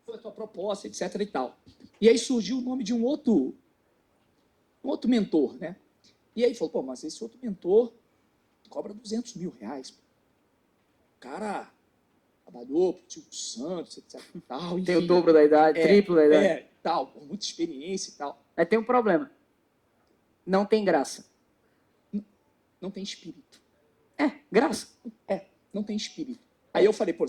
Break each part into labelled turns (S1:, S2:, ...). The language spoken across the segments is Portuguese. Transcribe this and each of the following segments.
S1: foi a tua proposta, etc e tal. E aí surgiu o nome de um outro mentor, né? E aí falou, pô, mas esse outro mentor cobra 200 mil reais. O cara trabalhou pro Silvio Santos, etc e tal. Enfim,
S2: tem o dobro da idade, triplo da idade.
S1: Tal, com muita experiência e tal.
S2: Aí tem um problema. Não tem graça.
S1: Não tem espírito.
S2: Graça.
S1: Não tem espírito. Aí eu falei, pô,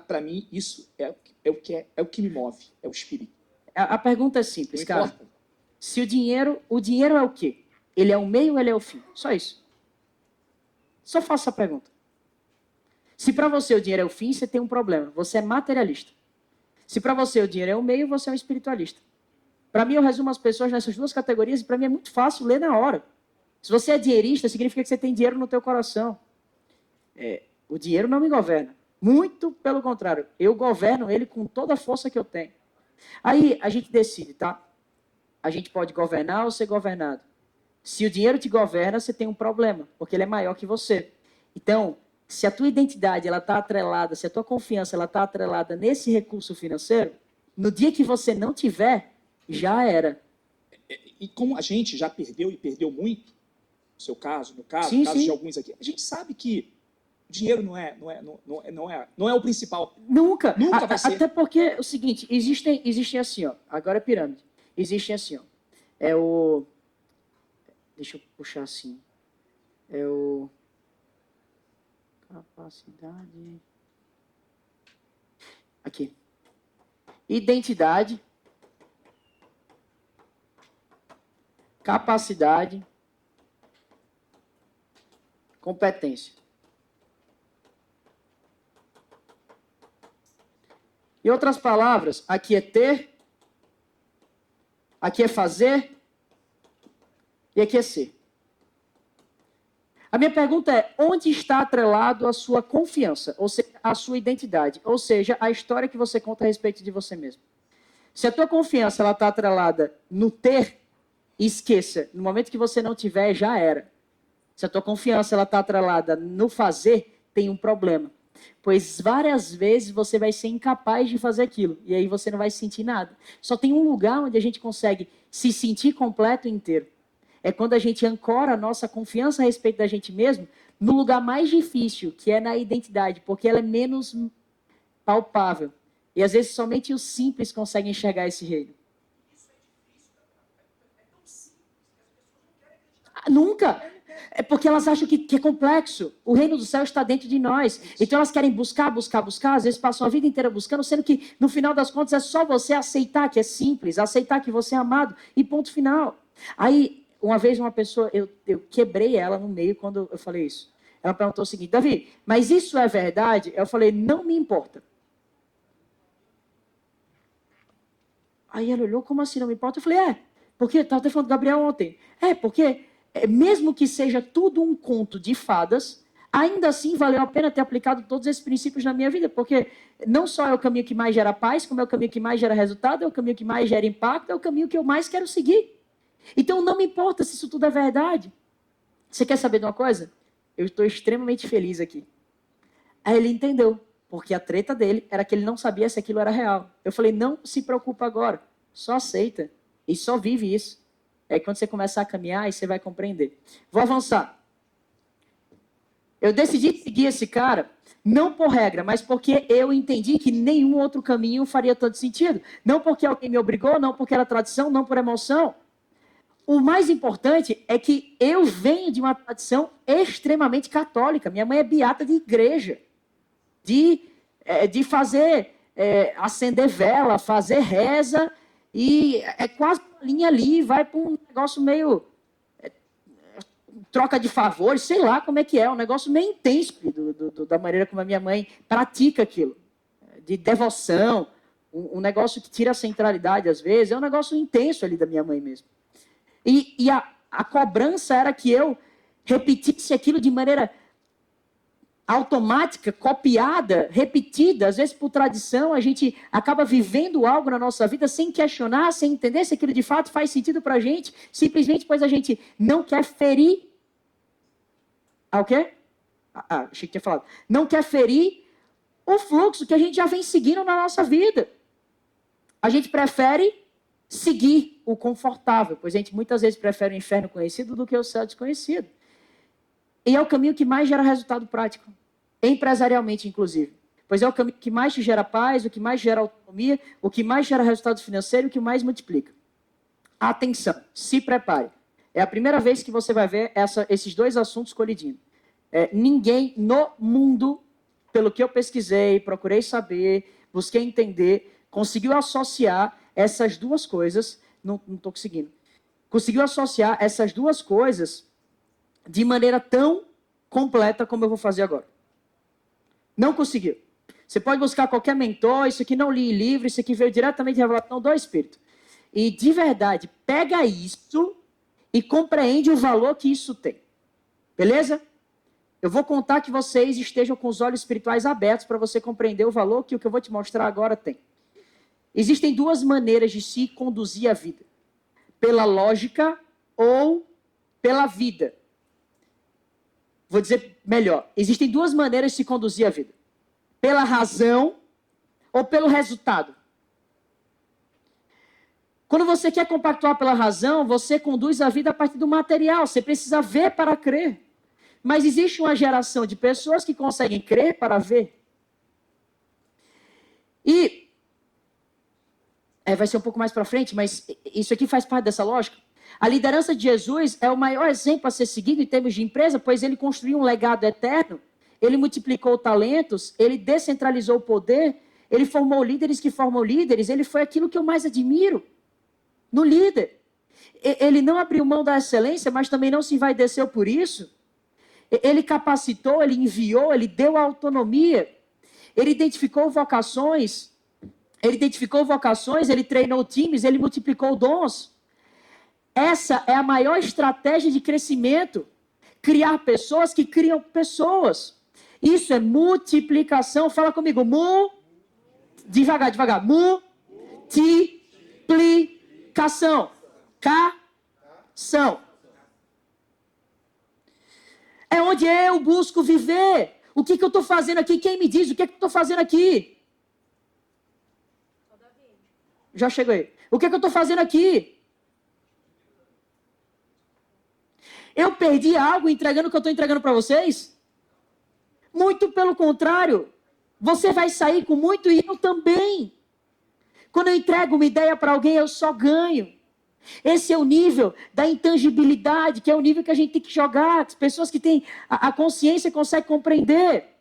S1: para mim isso é o que me move, é o espírito.
S2: A pergunta é simples,
S1: Não
S2: cara.
S1: importa.
S2: Se o dinheiro é o quê? Ele é o meio ou ele é o fim? Só isso. Só faço essa pergunta. Se para você o dinheiro é o fim, você tem um problema. Você é materialista. Se para você o dinheiro é o meio, você é um espiritualista. Para mim, eu resumo as pessoas nessas duas categorias e para mim é muito fácil ler na hora. Se você é dinheirista, significa que você tem dinheiro no teu coração. O dinheiro não me governa. Muito pelo contrário. Eu governo ele com toda a força que eu tenho. Aí a gente decide, tá? A gente pode governar ou ser governado. Se o dinheiro te governa, você tem um problema, porque ele é maior que você. Então, se a tua identidade ela está atrelada, se a tua confiança ela está atrelada nesse recurso financeiro, no dia que você não tiver, já era.
S1: E como a gente já perdeu e perdeu muito, no seu caso, no caso,
S2: Sim,
S1: no caso
S2: sim.
S1: de alguns aqui, a gente sabe que o dinheiro não é o principal.
S2: Nunca
S1: vai ser.
S2: Até porque é o seguinte, existem assim, ó. Agora é pirâmide. Existem assim, ó. Deixa eu puxar assim. Capacidade. Aqui. Identidade. Capacidade. Competência. Em outras palavras, aqui é ter, aqui é fazer e aqui é ser. A minha pergunta é, onde está atrelado a sua confiança, ou seja, a sua identidade, ou seja, a história que você conta a respeito de você mesmo? Se a tua confiança está atrelada no ter, esqueça, no momento que você não tiver, já era. Se a tua confiança está atrelada no fazer, tem um problema. Pois várias vezes você vai ser incapaz de fazer aquilo. E aí você não vai sentir nada. Só tem um lugar onde a gente consegue se sentir completo e inteiro. É quando a gente ancora a nossa confiança a respeito da gente mesmo no lugar mais difícil, que é na identidade, porque ela é menos palpável. E às vezes somente os simples conseguem enxergar esse reino. Nunca! É porque elas acham que é complexo. O reino do céu está dentro de nós. Então elas querem buscar. Às vezes passam a vida inteira buscando, sendo que no final das contas é só você aceitar que é simples, aceitar que você é amado e ponto final. Aí, uma vez uma pessoa, eu quebrei ela no meio quando eu falei isso. Ela perguntou o seguinte, Davi, mas isso é verdade? Eu falei, não me importa. Aí ela olhou, como assim não me importa? Eu falei, porque estava até falando do Gabriel ontem. Porque mesmo que seja tudo um conto de fadas, ainda assim valeu a pena ter aplicado todos esses princípios na minha vida, porque não só é o caminho que mais gera paz, como é o caminho que mais gera resultado, é o caminho que mais gera impacto, é o caminho que eu mais quero seguir. Então não me importa se isso tudo é verdade. Você quer saber de uma coisa? Eu estou extremamente feliz aqui. Aí ele entendeu, porque a treta dele era que ele não sabia se aquilo era real. Eu falei, não se preocupa agora, só aceita e só vive isso. É quando você começar a caminhar, aí você vai compreender. Vou avançar. Eu decidi seguir esse cara, não por regra, mas porque eu entendi que nenhum outro caminho faria tanto sentido. Não porque alguém me obrigou, não porque era tradição, não por emoção. O mais importante é que eu venho de uma tradição extremamente católica. Minha mãe é beata de igreja. De fazer, acender vela, fazer reza, e é quase uma linha ali, vai para um negócio meio troca de favores, sei lá como é que é, um negócio meio intenso da maneira como a minha mãe pratica aquilo, de devoção, um negócio que tira a centralidade às vezes, é um negócio intenso ali da minha mãe mesmo. E a cobrança era que eu repetisse aquilo de maneira automática, copiada, repetida, às vezes por tradição, a gente acaba vivendo algo na nossa vida sem questionar, sem entender se aquilo de fato faz sentido para a gente, simplesmente pois a gente não quer ferir. O quê? Achei que tinha falado. Não quer ferir o fluxo que a gente já vem seguindo na nossa vida. A gente prefere seguir o confortável, pois a gente muitas vezes prefere o inferno conhecido do que o céu desconhecido. E é o caminho que mais gera resultado prático, empresarialmente, inclusive. Pois é o caminho que mais te gera paz, o que mais gera autonomia, o que mais gera resultado financeiro, o que mais multiplica. Atenção, se prepare. É a primeira vez que você vai ver esses dois assuntos colidindo. Ninguém no mundo, pelo que eu pesquisei, procurei saber, busquei entender, conseguiu associar essas duas coisas, não estou conseguindo, conseguiu associar essas duas coisas de maneira tão completa como eu vou fazer agora. Não conseguiu. Você pode buscar qualquer mentor, isso aqui não li em livro, isso aqui veio diretamente da revelação do Espírito. E, de verdade, pega isso e compreende o valor que isso tem. Beleza? Eu vou contar que vocês estejam com os olhos espirituais abertos para você compreender o valor que o que eu vou te mostrar agora tem. Existem duas maneiras de se conduzir a vida. Pela lógica ou pela vida. Vou dizer melhor. Existem duas maneiras de se conduzir a vida. Pela razão ou pelo resultado. Quando você quer compactuar pela razão, você conduz a vida a partir do material. Você precisa ver para crer. Mas existe uma geração de pessoas que conseguem crer para ver. E vai ser um pouco mais para frente, mas isso aqui faz parte dessa lógica. A liderança de Jesus é o maior exemplo a ser seguido em termos de empresa, pois ele construiu um legado eterno, ele multiplicou talentos, ele descentralizou o poder, ele formou líderes que formam líderes, ele foi aquilo que eu mais admiro no líder. Ele não abriu mão da excelência, mas também não se envaideceu por isso. Ele capacitou, ele enviou, ele deu autonomia, ele identificou vocações, ele treinou times, ele multiplicou dons. Essa é a maior estratégia de crescimento. Criar pessoas que criam pessoas. Isso é multiplicação. Fala comigo. Devagar. Multiplicação. Cação. É onde eu busco viver. O que eu estou fazendo aqui? Quem me diz o que eu estou fazendo aqui? Já chegou aí. O que eu estou fazendo aqui? Eu perdi algo entregando o que eu estou entregando para vocês? Muito pelo contrário. Você vai sair com muito e eu também. Quando eu entrego uma ideia para alguém, eu só ganho. Esse é o nível da intangibilidade, que é o nível que a gente tem que jogar. As pessoas que têm a consciência conseguem compreender.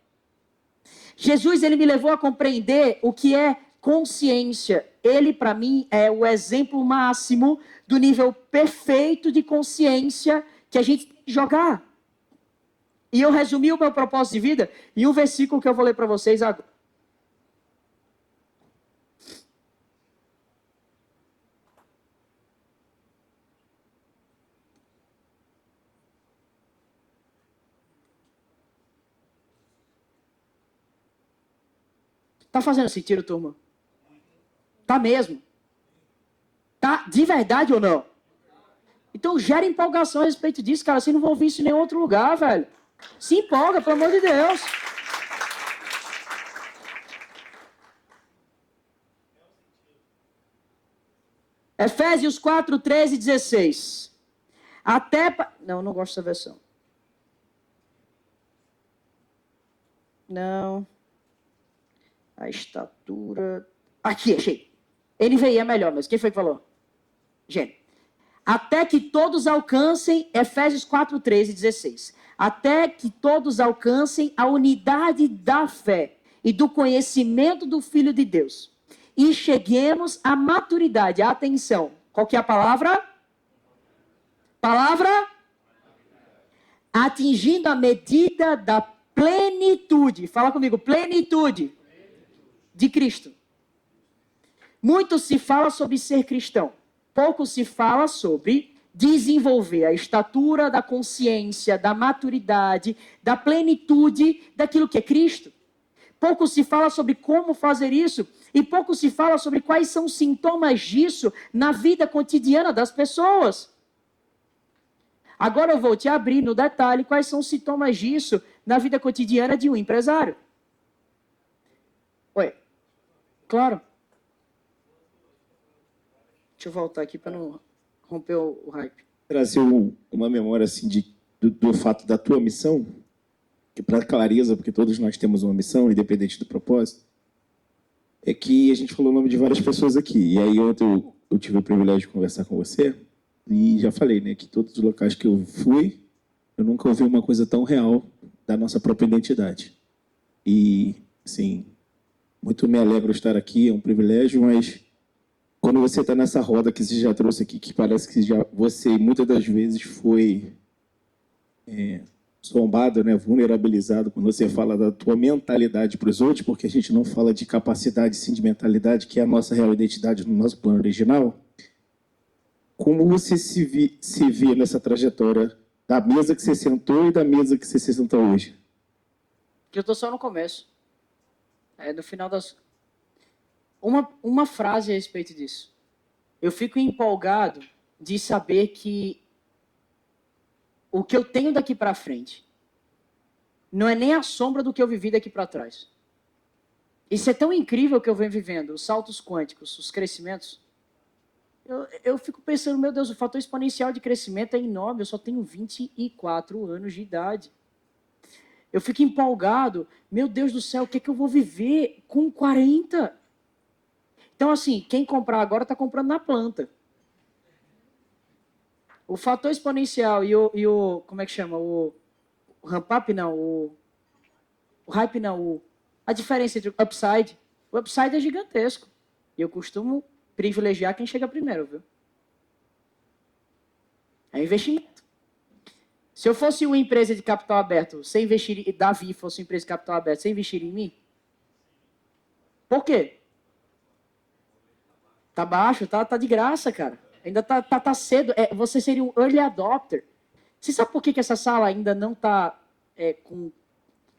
S2: Jesus, ele me levou a compreender o que é consciência. Ele, para mim, é o exemplo máximo do nível perfeito de consciência que a gente tem que jogar. E eu resumi o meu propósito de vida em um versículo que eu vou ler para vocês agora. Tá fazendo sentido, turma? Tá mesmo? Tá de verdade ou não? Então gera empolgação a respeito disso, cara. Vocês não vão ouvir isso em nenhum outro lugar, velho. Se empolga, pelo amor de Deus. Efésios 4, 13 e 16. Não gosto dessa versão. Não. A estatura... Aqui, achei. NVI é melhor, mas quem foi que falou? Gente. Até que todos alcancem, Efésios 4, 13 e 16. Até que todos alcancem a unidade da fé e do conhecimento do Filho de Deus. E cheguemos à maturidade. Atenção. Qual que é a palavra? Palavra? Atingindo a medida da plenitude. Fala comigo, plenitude. De Cristo. Muito se fala sobre ser cristão. Pouco se fala sobre desenvolver a estatura da consciência, da maturidade, da plenitude daquilo que é Cristo. Pouco se fala sobre como fazer isso e pouco se fala sobre quais são os sintomas disso na vida cotidiana das pessoas. Agora eu vou te abrir no detalhe quais são os sintomas disso na vida cotidiana de um empresário. Oi. Claro. Deixa eu voltar aqui para não romper o hype.
S3: Trazer uma memória assim do fato da tua missão, que para clareza, porque todos nós temos uma missão, independente do propósito, é que a gente falou o nome de várias pessoas aqui. E aí ontem eu tive o privilégio de conversar com você e já falei, né, que todos os locais que eu fui, eu nunca ouvi uma coisa tão real da nossa própria identidade. E, assim, muito me alegro estar aqui, é um privilégio, mas quando você está nessa roda que você já trouxe aqui, que parece que já você muitas das vezes foi zombado, né, vulnerabilizado, quando você fala da tua mentalidade para os outros, porque a gente não fala de capacidade, sim de mentalidade, que é a nossa real identidade no nosso plano original. Como você se vê nessa trajetória da mesa que você sentou e da mesa que você se senta hoje?
S2: Que eu estou só no começo. No final das... Uma frase a respeito disso. Eu fico empolgado de saber que o que eu tenho daqui para frente não é nem a sombra do que eu vivi daqui para trás. Isso é tão incrível que eu venho vivendo, os saltos quânticos, os crescimentos. Eu fico pensando, meu Deus, o fator exponencial de crescimento é enorme, eu só tenho 24 anos de idade. Eu fico empolgado, meu Deus do céu, o que é que eu vou viver com 40? Então, assim, quem comprar agora está comprando na planta. O fator exponencial e o como é que chama? O ramp-up, não, o hype, não, a diferença entre o upside é gigantesco. E eu costumo privilegiar quem chega primeiro, viu? É investimento. Se eu fosse uma empresa de capital aberto, você investiria, Davi fosse uma empresa de capital aberto, você investiria em mim? Por quê? Tá baixo, tá de graça, cara. Ainda tá cedo. Você seria um early adopter. Você sabe por que essa sala ainda não tá com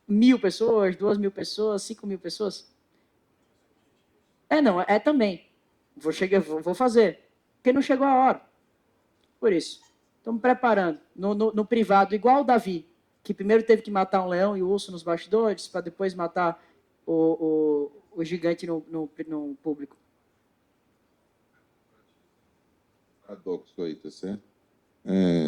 S2: 1.000 pessoas, 2.000 pessoas, 5.000 pessoas? Não, também. Vou fazer. Porque não chegou a hora. Por isso. Estamos preparando. No privado, igual o Davi, que primeiro teve que matar um leão e um urso nos bastidores, para depois matar o gigante no público.
S4: Paradoxo aí, tá certo?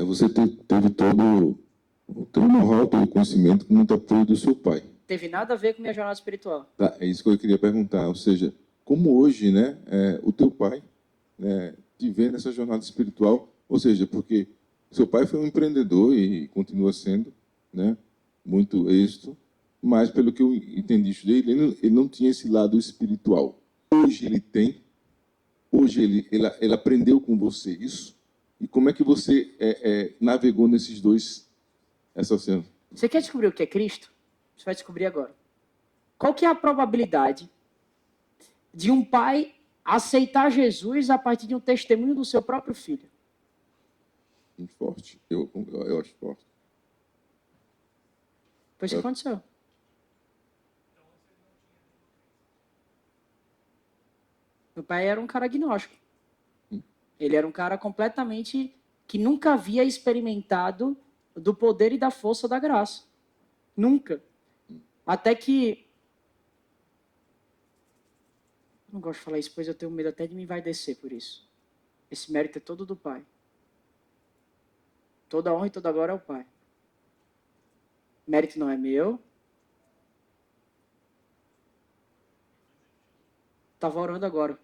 S4: Você teve todo o teu know-how, todo o conhecimento com muito apoio do seu pai.
S2: Teve nada a ver com minha jornada espiritual.
S4: Tá, é isso que eu queria perguntar. Ou seja, como hoje, né, o teu pai, né, te vê nessa jornada espiritual? Ou seja, porque seu pai foi um empreendedor e continua sendo, né, muito êxito, mas pelo que eu entendi dele, ele não tinha esse lado espiritual. Hoje ele tem. Hoje ele aprendeu com você isso? E como é que você navegou nesses dois, essa cena?
S2: Você quer descobrir o que é Cristo? Você vai descobrir agora. Qual que é a probabilidade de um pai aceitar Jesus a partir de um testemunho do seu próprio filho?
S4: Muito forte. Eu acho forte.
S2: Foi isso que aconteceu. Meu pai era um cara agnóstico. Ele era um cara completamente que nunca havia experimentado do poder e da força da graça. Nunca. Até que... Não gosto de falar isso, pois eu tenho medo até de me envaidecer por isso. Esse mérito é todo do pai. Toda honra e toda glória ao pai. Mérito não é meu. Estava orando agora.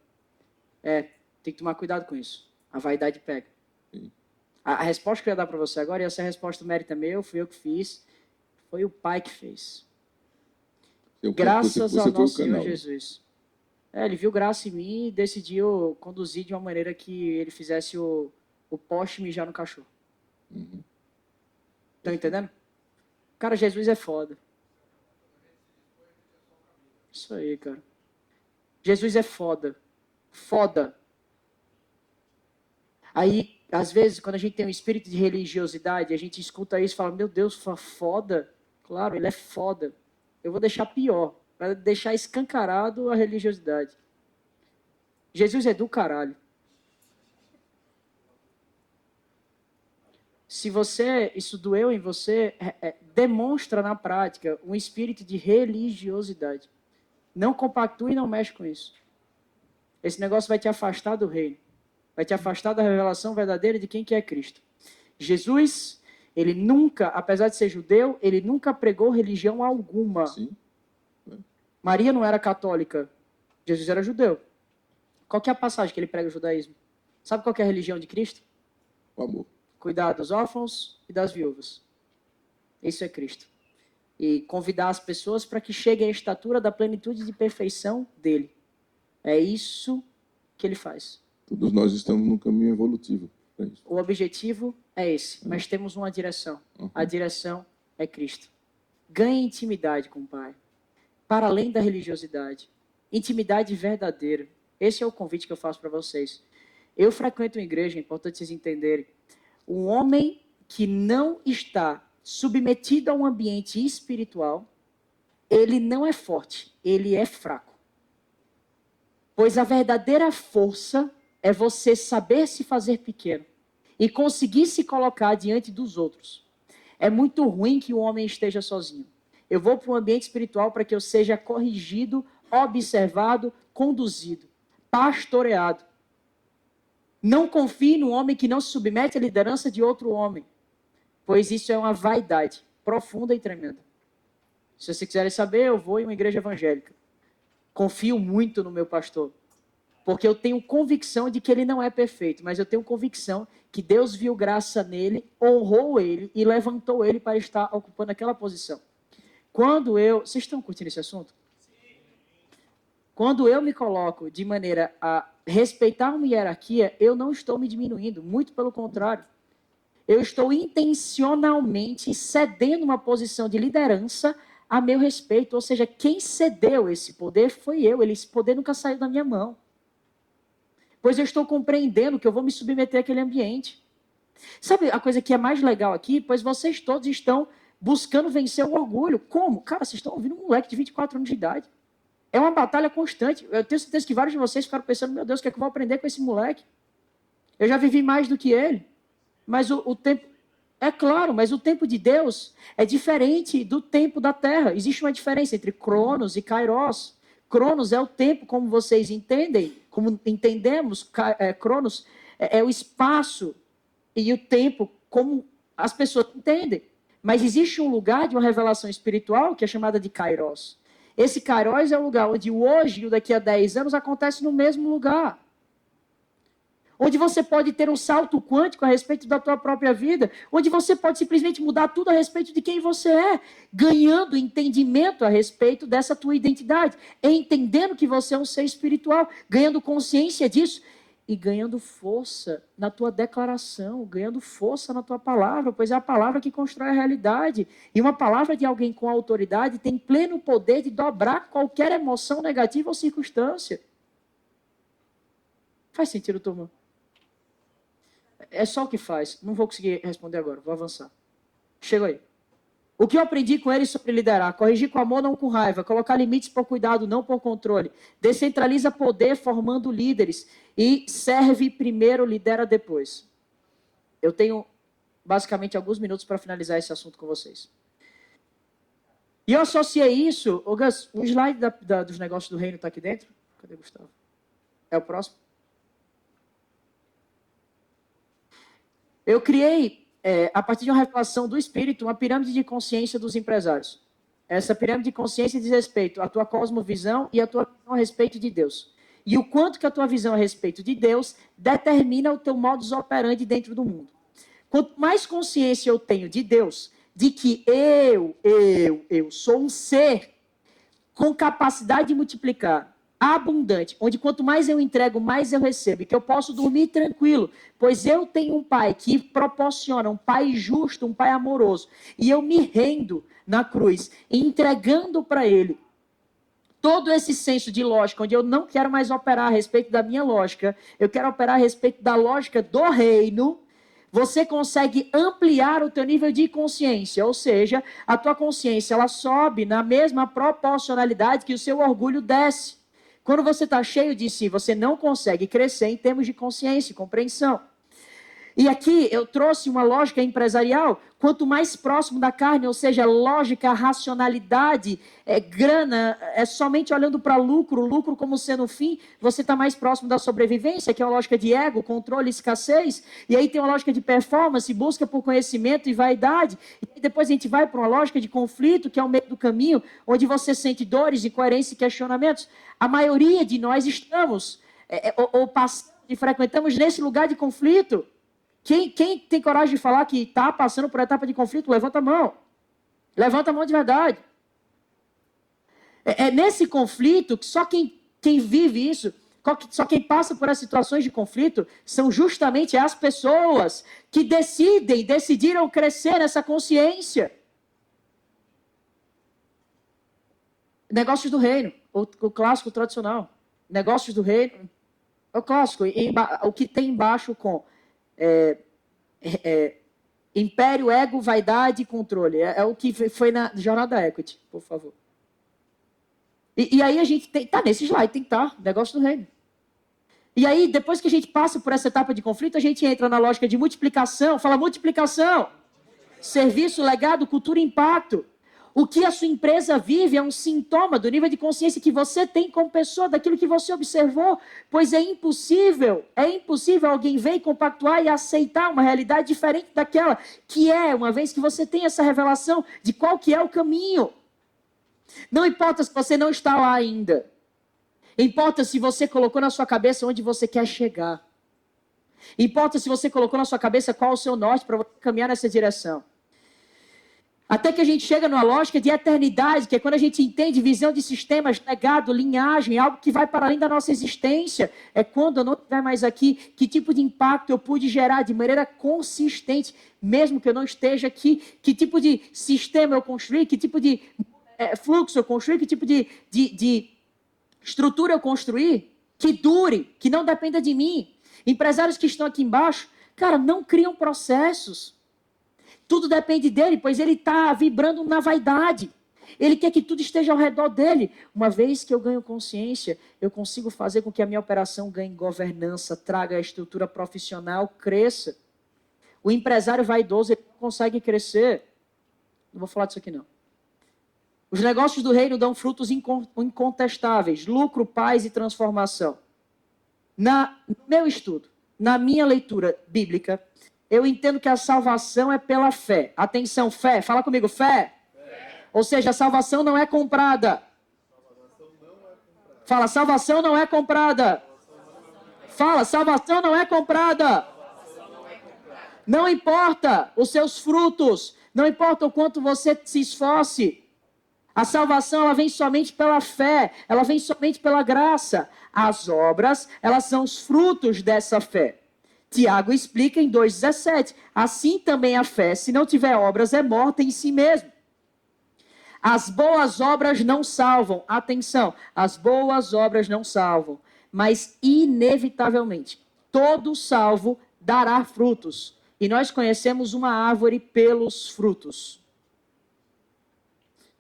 S2: Tem que tomar cuidado com isso. A vaidade pega. A resposta que eu ia dar para você agora, e essa resposta, o mérito é meu, fui eu que fiz, foi o pai que fez. Graças ao nosso Senhor Jesus. Ele viu graça em mim e decidiu conduzir de uma maneira que ele fizesse o poste mijar no cachorro. Estão entendendo? Cara, Jesus é foda. Isso aí, cara. Jesus é foda. Foda. Aí, às vezes, quando a gente tem um espírito de religiosidade, a gente escuta isso e fala, meu Deus, foda. Claro, ele é foda. Eu vou deixar pior, para deixar escancarado a religiosidade. Jesus é do caralho. Se isso doeu em você, demonstra na prática um espírito de religiosidade. Não compactua e não mexe com isso. Esse negócio vai te afastar do reino. Vai te afastar da revelação verdadeira de quem que é Cristo. Jesus, ele nunca, apesar de ser judeu, ele nunca pregou religião alguma.
S4: Sim.
S2: Maria não era católica. Jesus era judeu. Qual que é a passagem que ele prega o judaísmo? Sabe qual que é a religião de Cristo?
S4: O amor.
S2: Cuidar dos órfãos e das viúvas. Isso é Cristo. E convidar as pessoas para que cheguem à estatura da plenitude de perfeição dele. É isso que ele faz.
S4: Todos nós estamos num caminho evolutivo para isso.
S2: O objetivo é esse, mas temos uma direção. A direção é Cristo. Ganhe intimidade com o Pai, para além da religiosidade. Intimidade verdadeira. Esse é o convite que eu faço para vocês. Eu frequento uma igreja, é importante vocês entenderem. Um homem que não está submetido a um ambiente espiritual, ele não é forte, ele é fraco. Pois a verdadeira força é você saber se fazer pequeno e conseguir se colocar diante dos outros. É muito ruim que o homem esteja sozinho. Eu vou para um ambiente espiritual para que eu seja corrigido, observado, conduzido, pastoreado. Não confie no homem que não se submete à liderança de outro homem, pois isso é uma vaidade profunda e tremenda. Se vocês quiserem saber, eu vou em uma igreja evangélica. Confio muito no meu pastor, porque eu tenho convicção de que ele não é perfeito, mas eu tenho convicção que Deus viu graça nele, honrou ele e levantou ele para estar ocupando aquela posição. Vocês estão curtindo esse assunto? Quando eu me coloco de maneira a respeitar uma hierarquia, eu não estou me diminuindo, muito pelo contrário. Eu estou intencionalmente cedendo uma posição de liderança a meu respeito, ou seja, quem cedeu esse poder foi eu, esse poder nunca saiu da minha mão. Pois eu estou compreendendo que eu vou me submeter àquele ambiente. Sabe a coisa que é mais legal aqui? Pois vocês todos estão buscando vencer o orgulho. Como? Cara, vocês estão ouvindo um moleque de 24 anos de idade. É uma batalha constante. Eu tenho certeza que vários de vocês ficaram pensando, meu Deus, o que é que eu vou aprender com esse moleque? Eu já vivi mais do que ele. Mas o tempo... É claro, mas o tempo de Deus é diferente do tempo da Terra. Existe uma diferença entre Cronos e Kairos. Cronos é o tempo, como vocês entendem, como entendemos, Cronos é o espaço e o tempo, como as pessoas entendem. Mas existe um lugar de uma revelação espiritual que é chamada de Kairos. Esse Kairos é o lugar onde o hoje e o daqui a 10 anos acontece no mesmo lugar. Onde você pode ter um salto quântico a respeito da tua própria vida, onde você pode simplesmente mudar tudo a respeito de quem você é, ganhando entendimento a respeito dessa tua identidade, entendendo que você é um ser espiritual, ganhando consciência disso e ganhando força na tua declaração, ganhando força na tua palavra, pois é a palavra que constrói a realidade. E uma palavra de alguém com autoridade tem pleno poder de dobrar qualquer emoção negativa ou circunstância. Faz sentido, turma? É só o que faz. Não vou conseguir responder agora, vou avançar. Chega aí. O que eu aprendi com ele sobre liderar? Corrigir com amor, não com raiva. Colocar limites por cuidado, não por controle. Descentraliza poder formando líderes. E serve primeiro, lidera depois. Eu tenho basicamente alguns minutos para finalizar esse assunto com vocês. E eu associei isso... Ô Gus, o slide dos negócios do reino está aqui dentro? Cadê o Gustavo? É o próximo? Eu criei, a partir de uma revelação do Espírito, uma pirâmide de consciência dos empresários. Essa pirâmide de consciência diz respeito à tua cosmovisão e à tua visão a respeito de Deus. E o quanto que a tua visão a respeito de Deus determina o teu modus operandi dentro do mundo. Quanto mais consciência eu tenho de Deus, de que eu sou um ser com capacidade de multiplicar, abundante, onde quanto mais eu entrego, mais eu recebo, e que eu posso dormir tranquilo, pois eu tenho um pai que proporciona, um pai justo, um pai amoroso, e eu me rendo na cruz, entregando para ele todo esse senso de lógica, onde eu não quero mais operar a respeito da minha lógica, eu quero operar a respeito da lógica do reino. Você consegue ampliar o teu nível de consciência, ou seja, a tua consciência ela sobe na mesma proporcionalidade que o seu orgulho desce. Quando você está cheio de si, você não consegue crescer em termos de consciência e compreensão. E aqui eu trouxe uma lógica empresarial, quanto mais próximo da carne, ou seja, lógica, racionalidade, grana, somente olhando para lucro como sendo o fim, você está mais próximo da sobrevivência, que é uma lógica de ego, controle, escassez, e aí tem uma lógica de performance, busca por conhecimento e vaidade, e depois a gente vai para uma lógica de conflito, que é o meio do caminho, onde você sente dores, incoerência e questionamentos. A maioria de nós estamos, ou passamos e frequentamos nesse lugar de conflito. Quem tem coragem de falar que está passando por etapa de conflito, levanta a mão. Levanta a mão de verdade. É nesse conflito que só quem vive isso, só quem passa por essas situações de conflito, são justamente as pessoas que decidiram crescer nessa consciência. Negócios do reino, o clássico tradicional. Negócios do reino, é o clássico. O que tem embaixo com... império, ego, vaidade e controle. É o que foi na jornada da Equity, por favor. E aí a gente tá nesse slide, tem que estar, negócio do reino. E aí, depois que a gente passa por essa etapa de conflito, a gente entra na lógica de multiplicação, fala multiplicação, serviço, legado, cultura e impacto. O que a sua empresa vive é um sintoma do nível de consciência que você tem como pessoa, daquilo que você observou, pois é impossível alguém vir compactuar e aceitar uma realidade diferente daquela que é, uma vez que você tem essa revelação de qual que é o caminho. Não importa se você não está lá ainda. Importa se você colocou na sua cabeça onde você quer chegar. Importa se você colocou na sua cabeça qual é o seu norte para você caminhar nessa direção. Até que a gente chega numa lógica de eternidade, que é quando a gente entende visão de sistemas, legado, linhagem, algo que vai para além da nossa existência. É quando eu não estiver mais aqui, que tipo de impacto eu pude gerar de maneira consistente, mesmo que eu não esteja aqui, que tipo de sistema eu construí, que tipo de fluxo eu construí, que tipo de estrutura eu construí, que dure, que não dependa de mim. Empresários que estão aqui embaixo, cara, não criam processos. Tudo depende dele, pois ele está vibrando na vaidade. Ele quer que tudo esteja ao redor dele. Uma vez que eu ganho consciência, eu consigo fazer com que a minha operação ganhe governança, traga a estrutura profissional, cresça. O empresário vaidoso, ele não consegue crescer. Não vou falar disso aqui, não. Os negócios do reino dão frutos incontestáveis, lucro, paz e transformação. No meu estudo, na minha leitura bíblica, eu entendo que a salvação é pela fé. Atenção, fé. Fala comigo, fé. Ou seja, a salvação não é comprada. Fala, salvação não é comprada. Fala, salvação não é comprada. Não importa os seus frutos. Não importa o quanto você se esforce. A salvação, ela vem somente pela fé. Ela vem somente pela graça. As obras, elas são os frutos dessa fé. Tiago explica em 2,17. Assim também a fé, se não tiver obras, é morta em si mesmo. As boas obras não salvam. Atenção, as boas obras não salvam. Mas, inevitavelmente, todo salvo dará frutos. E nós conhecemos uma árvore pelos frutos.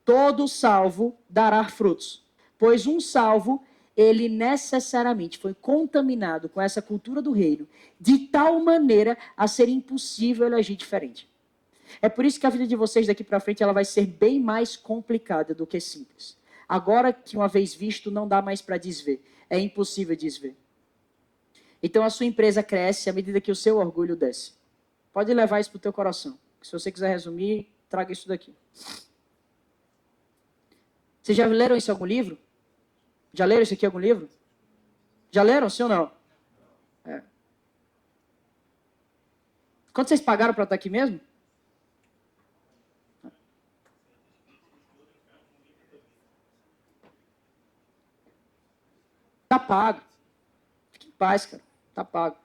S2: Todo salvo dará frutos. Pois um salvo, ele necessariamente foi contaminado com essa cultura do reino, de tal maneira a ser impossível ele agir diferente. É por isso que a vida de vocês daqui para frente ela vai ser bem mais complicada do que simples. Agora que uma vez visto, não dá mais para desver. É impossível desver. Então a sua empresa cresce à medida que o seu orgulho desce. Pode levar isso para o teu coração. Se você quiser resumir, traga isso daqui. Vocês já leram isso em algum livro? Já leram isso aqui em algum livro? Já leram, sim ou não? É. Quanto vocês pagaram para estar aqui mesmo? Tá pago. Fique em paz, cara. Tá pago.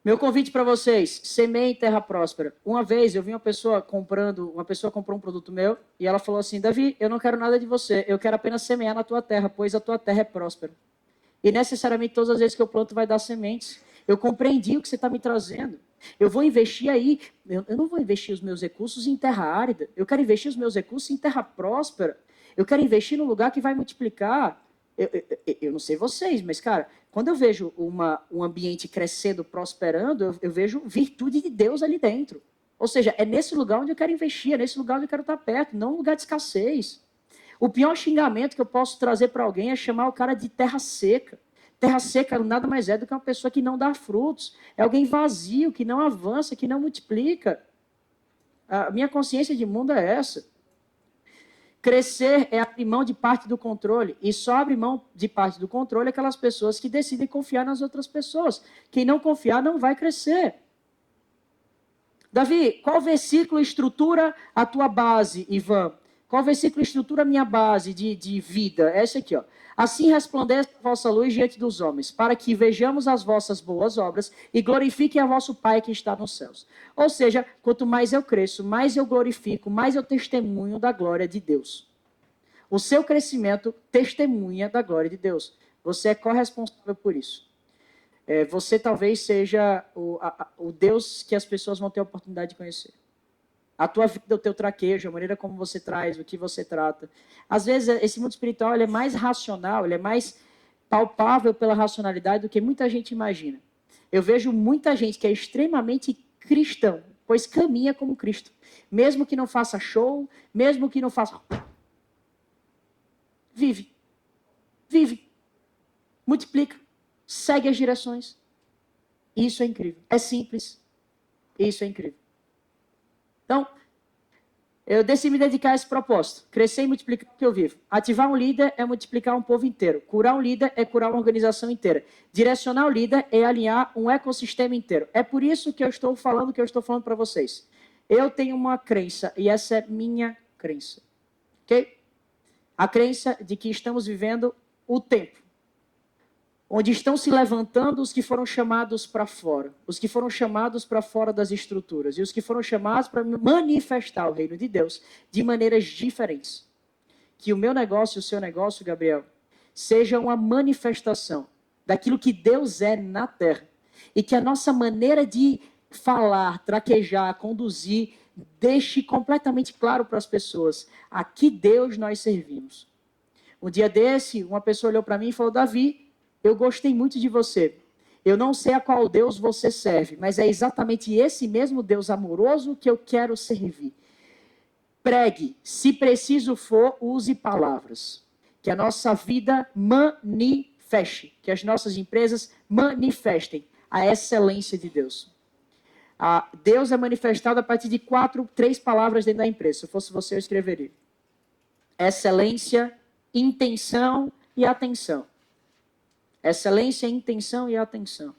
S2: Meu convite para vocês, semeiem terra próspera. Uma vez eu vi uma pessoa comprou um produto meu e ela falou assim: Davi, eu não quero nada de você, eu quero apenas semear na tua terra, pois a tua terra é próspera. E necessariamente todas as vezes que eu planto vai dar sementes. Eu compreendi o que você está me trazendo. Eu vou investir aí, eu não vou investir os meus recursos em terra árida, eu quero investir os meus recursos em terra próspera. Eu quero investir num lugar que vai multiplicar. Eu não sei vocês, mas, cara, quando eu vejo um ambiente crescendo, prosperando, eu vejo virtude de Deus ali dentro. Ou seja, é nesse lugar onde eu quero investir, é nesse lugar onde eu quero estar perto, não um lugar de escassez. O pior xingamento que eu posso trazer para alguém é chamar o cara de terra seca. Terra seca nada mais é do que uma pessoa que não dá frutos. É alguém vazio, que não avança, que não multiplica. A minha consciência de mundo é essa. Crescer é abrir mão de parte do controle. E só abre mão de parte do controle aquelas pessoas que decidem confiar nas outras pessoas. Quem não confiar não vai crescer. Davi, qual versículo estrutura a tua base, Ivan? Qual versículo estrutura a minha base de vida? É esse aqui, ó. Assim resplandece a vossa luz diante dos homens, para que vejamos as vossas boas obras e glorifiquem a vosso Pai que está nos céus. Ou seja, quanto mais eu cresço, mais eu glorifico, mais eu testemunho da glória de Deus. O seu crescimento testemunha da glória de Deus. Você é corresponsável por isso. Você talvez seja o Deus que as pessoas vão ter a oportunidade de conhecer. A tua vida, o teu traquejo, a maneira como você traz, o que você trata. Às vezes, esse mundo espiritual ele é mais racional, ele é mais palpável pela racionalidade do que muita gente imagina. Eu vejo muita gente que é extremamente cristão, pois caminha como Cristo. Mesmo que não faça show, mesmo que não faça... Vive. Vive. Multiplica. Segue as direções. Isso é incrível. É simples. Isso é incrível. Então, eu decidi me dedicar a esse propósito. Crescer e multiplicar o que eu vivo. Ativar um líder é multiplicar um povo inteiro. Curar um líder é curar uma organização inteira. Direcionar o líder é alinhar um ecossistema inteiro. É por isso que eu estou falando o que eu estou falando para vocês. Eu tenho uma crença, e essa é minha crença. Ok? A crença de que estamos vivendo o tempo onde estão se levantando os que foram chamados para fora, os que foram chamados para fora das estruturas, e os que foram chamados para manifestar o reino de Deus de maneiras diferentes. Que o meu negócio e o seu negócio, Gabriel, seja uma manifestação daquilo que Deus é na terra, e que a nossa maneira de falar, traquejar, conduzir, deixe completamente claro para as pessoas a que Deus nós servimos. Um dia desse, uma pessoa olhou para mim e falou: Davi, eu gostei muito de você. Eu não sei a qual Deus você serve, mas é exatamente esse mesmo Deus amoroso que eu quero servir. Pregue, se preciso for, use palavras. Que a nossa vida manifeste, que as nossas empresas manifestem a excelência de Deus. Deus é manifestado a partir de 3 palavras dentro da empresa. Se eu fosse você, eu escreveria: excelência, intenção e atenção. Excelência, intenção e atenção.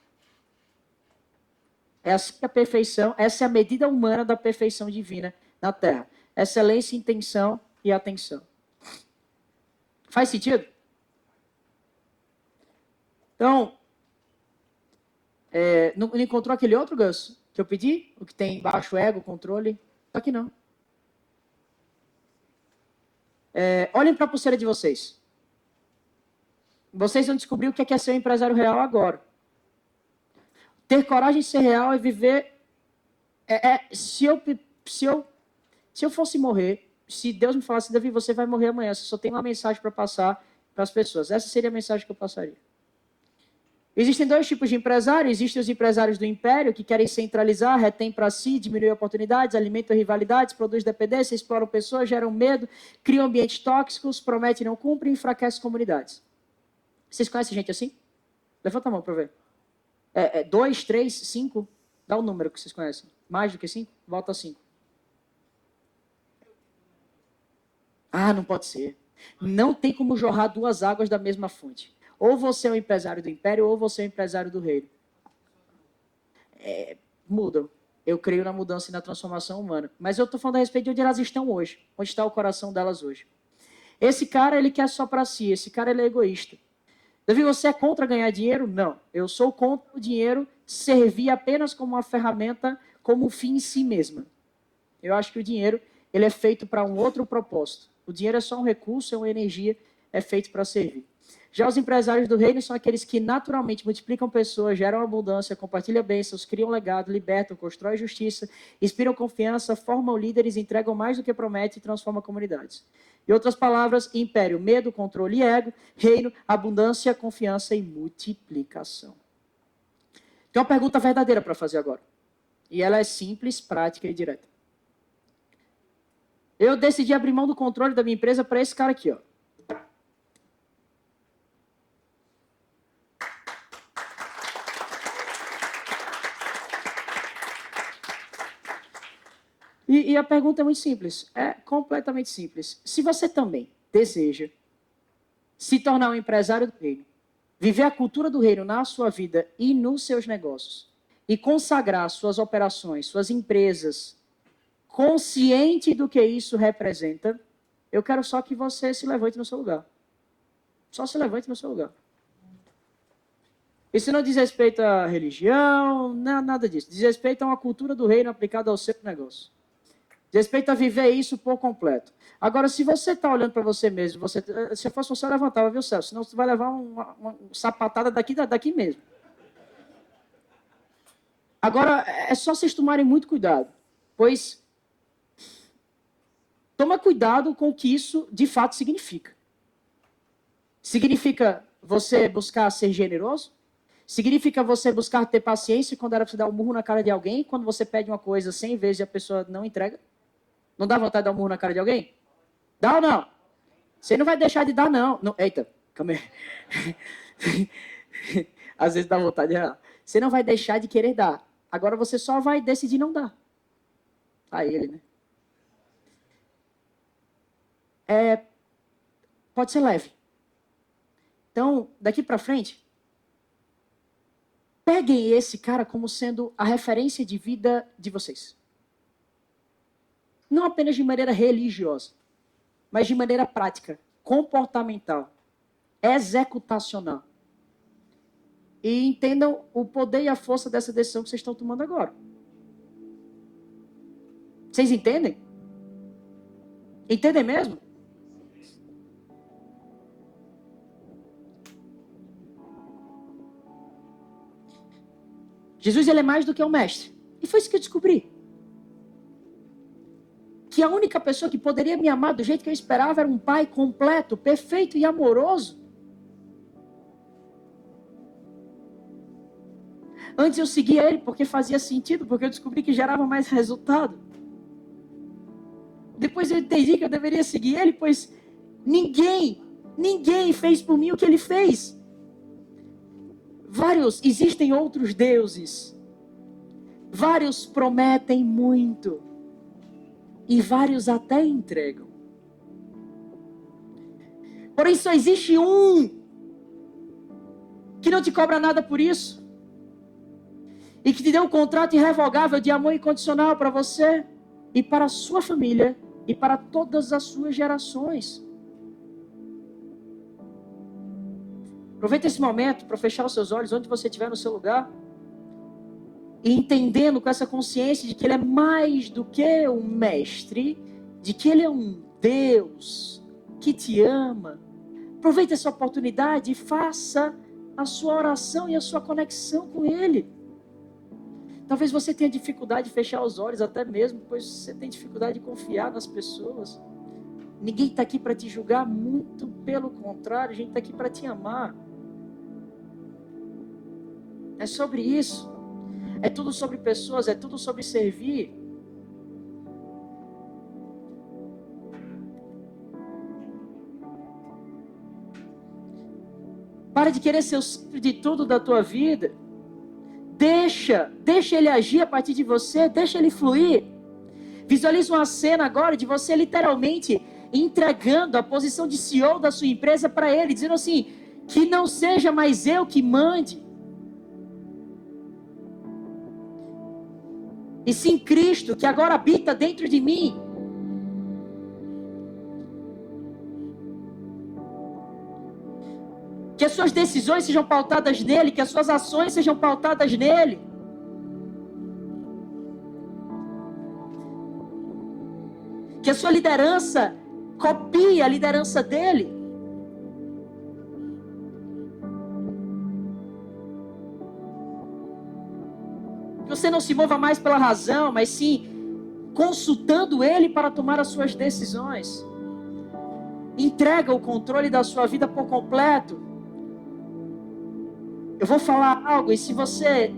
S2: Essa é a perfeição, essa é a medida humana da perfeição divina na Terra. Excelência, intenção e atenção. Faz sentido? Então, não encontrou aquele outro, Gus, que eu pedi? O que tem baixo ego, controle? Aqui não. Olhem para a pulseira de vocês. Vocês vão descobrir o que é ser um empresário real agora. Ter coragem de ser real é viver... Se eu fosse morrer, se Deus me falasse: Davi, você vai morrer amanhã, você só tem uma mensagem para passar para as pessoas. Essa seria a mensagem que eu passaria. Existem 2 tipos de empresários. Existem os empresários do império, que querem centralizar, retém para si, diminuem oportunidades, alimentam rivalidades, produzem dependência, exploram pessoas, geram medo, criam ambientes tóxicos, prometem e não cumprem, enfraquecem comunidades. Vocês conhecem gente assim? Levanta a mão para ver. 2, 3, 5? Dá o número que vocês conhecem. Mais do que 5? Volta a 5. Não pode ser. Não tem como jorrar 2 águas da mesma fonte. Ou você é um empresário do império, ou você é um empresário do reino. Mudam. Eu creio na mudança e na transformação humana. Mas eu estou falando a respeito de onde elas estão hoje. Onde está o coração delas hoje. Esse cara, ele quer só para si. Esse cara, ele é egoísta. Davi, você é contra ganhar dinheiro? Não. Eu sou contra o dinheiro servir apenas como uma ferramenta, como um fim em si mesma. Eu acho que o dinheiro, ele é feito para um outro propósito. O dinheiro é só um recurso, é uma energia, é feito para servir. Já os empresários do reino são aqueles que naturalmente multiplicam pessoas, geram abundância, compartilham bênçãos, criam legado, libertam, constroem justiça, inspiram confiança, formam líderes, entregam mais do que prometem e transformam comunidades. Em outras palavras, império, medo, controle e ego, reino, abundância, confiança e multiplicação. Tem uma pergunta verdadeira para fazer agora. E ela é simples, prática e direta. Eu decidi abrir mão do controle da minha empresa para esse cara aqui, ó. E a pergunta é muito simples, é completamente simples. Se você também deseja se tornar um empresário do reino, viver a cultura do reino na sua vida e nos seus negócios, e consagrar suas operações, suas empresas, consciente do que isso representa, eu quero só que você se levante no seu lugar. Só se levante no seu lugar. Isso não diz respeito à religião, não, nada disso. Diz respeito a uma cultura do reino aplicada ao seu negócio. Diz respeito a viver isso por completo. Agora, se você está olhando para você mesmo, se fosse você, eu levantava, viu, Celso? Senão você vai levar uma sapatada daqui mesmo. Agora, é só vocês tomarem muito cuidado, pois toma cuidado com o que isso de fato significa. Significa você buscar ser generoso? Significa você buscar ter paciência quando era para você dar um murro na cara de alguém, quando você pede uma coisa 100 vezes e a pessoa não entrega? Não dá vontade de dar um murro na cara de alguém? Dá ou não? Você não vai deixar de dar, não. Eita, calma aí. Às vezes dá vontade de dar. Você não vai deixar de querer dar. Agora você só vai decidir não dar. A ele, né? Pode ser leve. Então, daqui para frente, peguem esse cara como sendo a referência de vida de vocês. Não apenas de maneira religiosa, mas de maneira prática, comportamental, executacional. E entendam o poder e a força dessa decisão que vocês estão tomando agora. Vocês entendem? Entendem mesmo? Jesus, ele é mais do que um mestre. E foi isso que eu descobri. Que a única pessoa que poderia me amar do jeito que eu esperava era um pai completo, perfeito e amoroso. Antes eu seguia ele porque fazia sentido, porque eu descobri que gerava mais resultado. Depois eu entendi que eu deveria seguir ele, pois ninguém fez por mim o que ele fez. Existem outros deuses. Vários prometem muito. E vários até entregam. Porém, só existe um que não te cobra nada por isso. E que te deu um contrato irrevogável de amor incondicional para você e para a sua família e para todas as suas gerações. Aproveita esse momento para fechar os seus olhos onde você estiver no seu lugar. E entendendo com essa consciência de que ele é mais do que um mestre, de que ele é um Deus que te ama. Aproveita essa oportunidade e faça a sua oração e a sua conexão com ele. Talvez você tenha dificuldade de fechar os olhos até mesmo, pois você tem dificuldade de confiar nas pessoas. Ninguém está aqui para te julgar, muito pelo contrário, a gente está aqui para te amar. É sobre isso. É tudo sobre pessoas, é tudo sobre servir. Para de querer ser o centro de tudo da tua vida. Deixa ele agir a partir de você, deixa ele fluir. Visualiza uma cena agora de você literalmente entregando a posição de CEO da sua empresa para ele, dizendo assim, que não seja mais eu que mande. E sim Cristo, que agora habita dentro de mim. Que as suas decisões sejam pautadas nele, que as suas ações sejam pautadas nele. Que a sua liderança copie a liderança dele. você não se mova mais pela razão, mas sim consultando Ele para tomar as suas decisões. Entrega o controle da sua vida por completo. Eu vou falar algo, e se você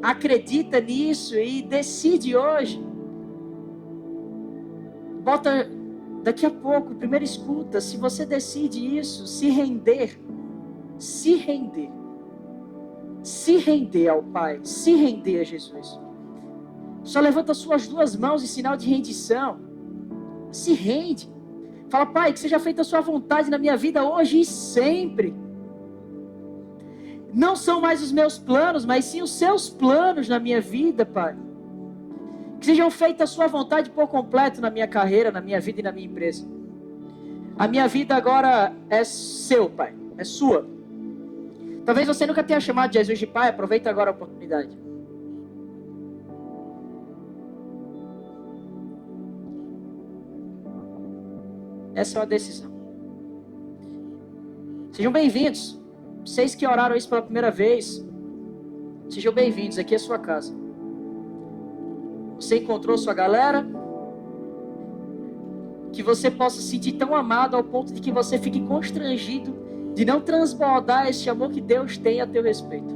S2: acredita nisso e decide hoje, bota daqui a pouco, primeiro escuta, se você decide isso, se render ao Pai, se render a Jesus. Só levanta suas duas mãos em sinal de rendição. Se rende. Fala, Pai, que seja feita a sua vontade na minha vida hoje e sempre. Não são mais os meus planos, mas sim os seus planos na minha vida, Pai. Que sejam feitas a sua vontade por completo na minha carreira, na minha vida e na minha empresa. A minha vida agora é seu, Pai. É sua. Talvez você nunca tenha chamado Jesus de Pai. Aproveita agora a oportunidade. Essa é uma decisão. Sejam bem-vindos. Vocês que oraram isso pela primeira vez, sejam bem-vindos. Aqui é a sua casa. Você encontrou sua galera? Que você possa se sentir tão amado ao ponto de que você fique constrangido de não transbordar esse amor que Deus tem a teu respeito.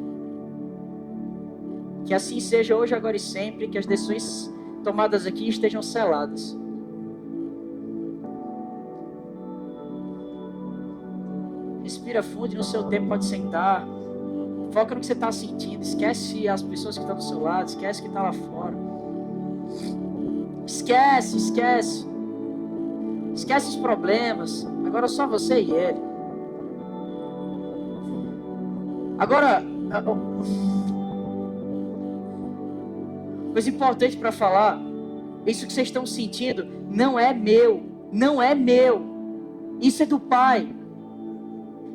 S2: Que assim seja hoje, agora e sempre, que as decisões tomadas aqui estejam seladas. Respira fundo e no seu tempo pode sentar. Foca no que você está sentindo. Esquece as pessoas que estão do seu lado. Esquece o que está lá fora. Esquece os problemas. Agora só você e ele. Agora, coisa importante para falar. Isso que vocês estão sentindo não é meu. Isso é do Pai.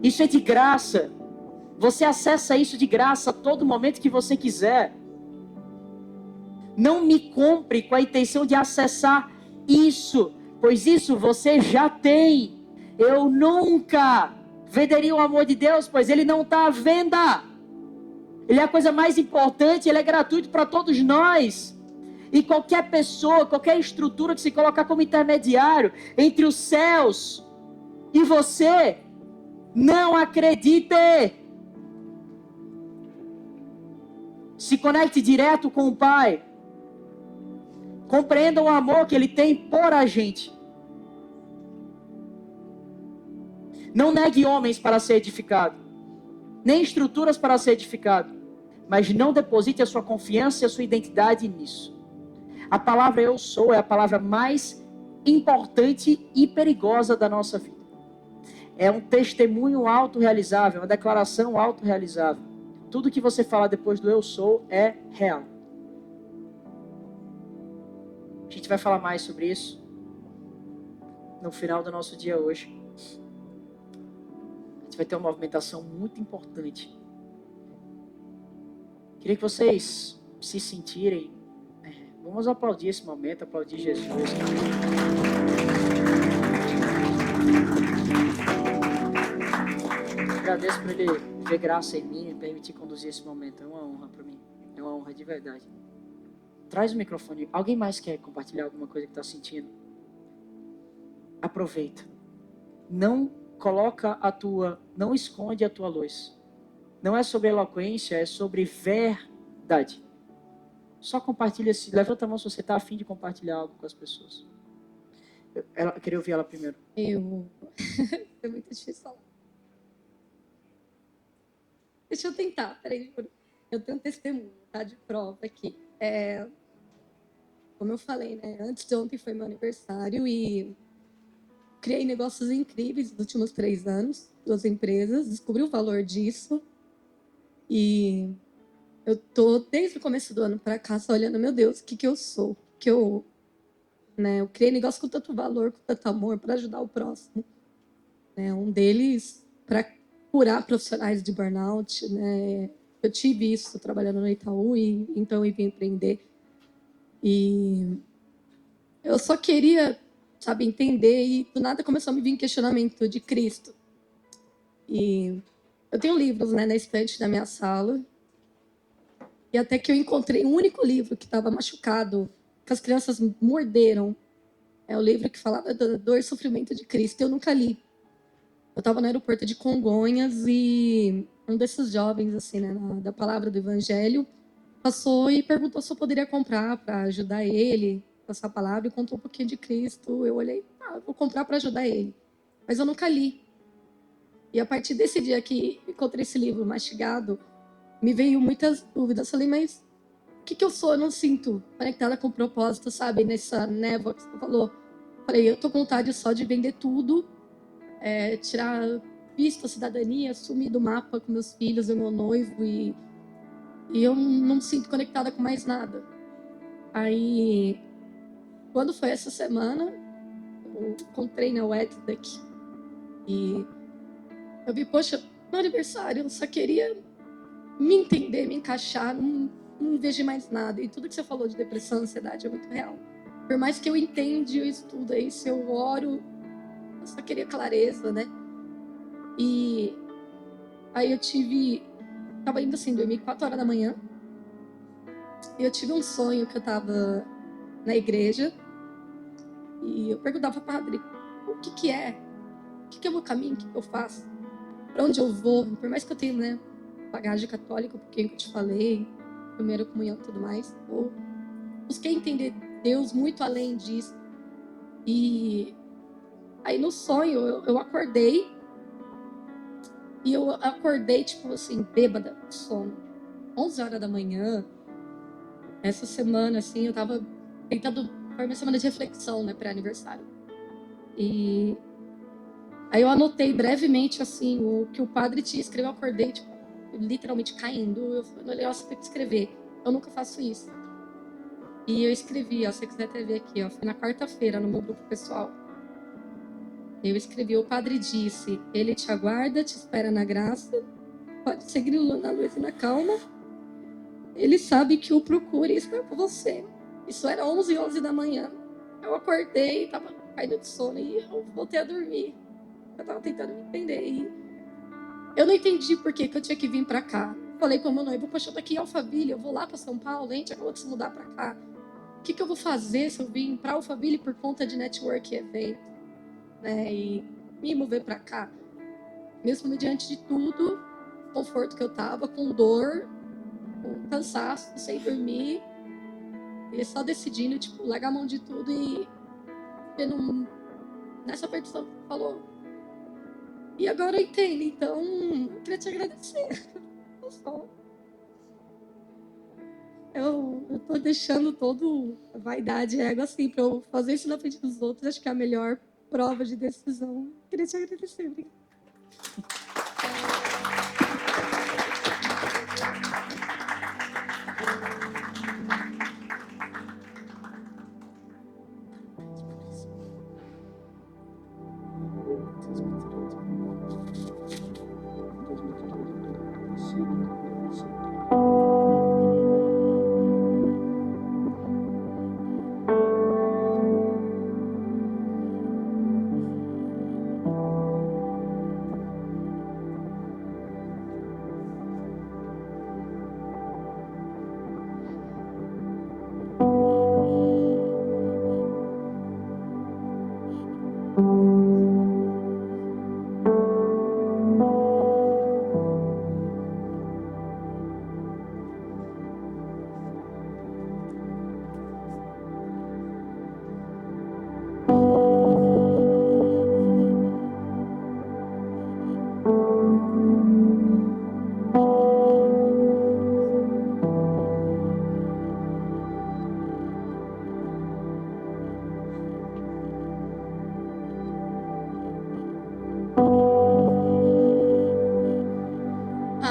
S2: Isso é de graça. Você acessa isso de graça a todo momento que você quiser. Não me compre com a intenção de acessar isso, pois isso você já tem. Eu nunca venderia o amor de Deus, pois ele não está à venda. Ele é a coisa mais importante, ele é gratuito para todos nós. E qualquer pessoa, qualquer estrutura que se colocar como intermediário entre os céus e você, não acredite. Se conecte direto com o Pai. Compreenda o amor que Ele tem por a gente. Não negue homens para ser edificado, nem estruturas para ser edificado, mas não deposite a sua confiança e a sua identidade nisso. A palavra eu sou é a palavra mais importante e perigosa da nossa vida. É um testemunho autorrealizável, uma declaração autorrealizável. Tudo que você fala depois do eu sou é real. A gente vai falar mais sobre isso no final do nosso dia hoje. A gente vai ter uma movimentação muito importante. Queria que vocês se sentirem. Vamos aplaudir esse momento, aplaudir Jesus. Agradeço por Ele ver graça em mim e permitir conduzir esse momento. É uma honra para mim. É uma honra de verdade. Traz o microfone. Alguém mais quer compartilhar alguma coisa que está sentindo? Aproveita. Não esconde a tua luz. Não é sobre eloquência, é sobre verdade. Só compartilha, levanta a mão se você está a fim de compartilhar algo com as pessoas. Eu queria ouvir ela primeiro.
S5: É muito difícil falar. Deixa eu tentar, peraí. Eu tenho um testemunho, tá? De prova aqui. Como eu falei, né? Antes de ontem foi meu aniversário e criei negócios incríveis nos últimos 3 anos, 2 empresas, descobri o valor disso e eu tô desde o começo do ano para cá só olhando, meu Deus, o que eu sou? Eu criei negócio com tanto valor, com tanto amor para ajudar o próximo. Um deles para curar profissionais de burnout, né? Eu tive isso trabalhando no Itaú e então eu vim empreender. E eu só queria, entender e do nada começou a me vir questionamento de Cristo. E eu tenho livros, na estante da minha sala. E até que eu encontrei um único livro que estava machucado, que as crianças morderam. É o livro que falava da dor e sofrimento de Cristo. Eu nunca li. Eu estava no aeroporto de Congonhas e um desses jovens, assim, né, da palavra do Evangelho, passou e perguntou se eu poderia comprar para ajudar ele com essa palavra e contou um pouquinho de Cristo. Eu olhei, eu vou comprar para ajudar ele. Mas eu nunca li. E a partir desse dia que encontrei esse livro mastigado, me veio muitas dúvidas. Falei, mas o que eu sou? Eu não sinto conectada com o propósito, sabe? Nessa névoa que você falou. Falei, eu tô com vontade só de vender tudo, tirar visto, cidadania, sumir do mapa com meus filhos e meu noivo e eu não me sinto conectada com mais nada. Aí, quando foi essa semana, eu encontrei na Wednesday e eu vi, poxa, meu aniversário, eu só queria me entender, me encaixar, não vejo mais nada. E tudo que você falou de depressão, ansiedade é muito real. Por mais que eu entenda, eu estudo aí, se eu oro, eu só queria clareza, né? E aí eu tava indo assim, dormir 4 horas da manhã. E eu tive um sonho que eu tava na igreja. E eu perguntava para o padre, o que é? O que é o meu caminho? O que eu faço? Para onde eu vou? Por mais que eu tenha, né, bagagem católica, porque eu te falei, primeira comunhão e tudo mais, eu busquei entender Deus muito além disso. E aí no sonho eu acordei, e eu acordei, tipo assim, bêbada de sono. 11 horas da manhã, essa semana, assim, eu tava tentando, foi uma semana de reflexão, né, pré-aniversário. E aí eu anotei brevemente, assim, o que o padre tinha escrevido, eu acordei, tipo, literalmente caindo. Eu falei, nossa, tem que escrever. Eu nunca faço isso. E eu escrevi, ó, se você quiser até ver aqui, ó, foi na quarta-feira, no meu grupo pessoal. Eu escrevi, o padre disse, ele te aguarda, te espera na graça, pode seguir na luz e na calma. Ele sabe que o procura e está com você. Isso era 11 da manhã. Eu acordei, tava caindo de sono e eu voltei a dormir. Eu tava tentando me entender e eu não entendi por que eu tinha que vir pra cá. Falei com o meu noivo, poxa, eu tô aqui em Alphaville, eu vou lá pra São Paulo, a gente acabou de se mudar pra cá. O que eu vou fazer se eu vim pra Alphaville por conta de network e evento, né? E me mover pra cá. Mesmo diante de tudo, conforto que eu tava, com dor, com cansaço, sem dormir, e só decidindo, tipo, largar a mão de tudo e nessa petição que você falou. E agora eu entendo, então eu queria te agradecer. Eu tô deixando todo a vaidade, ego assim, pra eu fazer isso na frente dos outros, acho que é a melhor prova de decisão. Queria te agradecer, obrigada.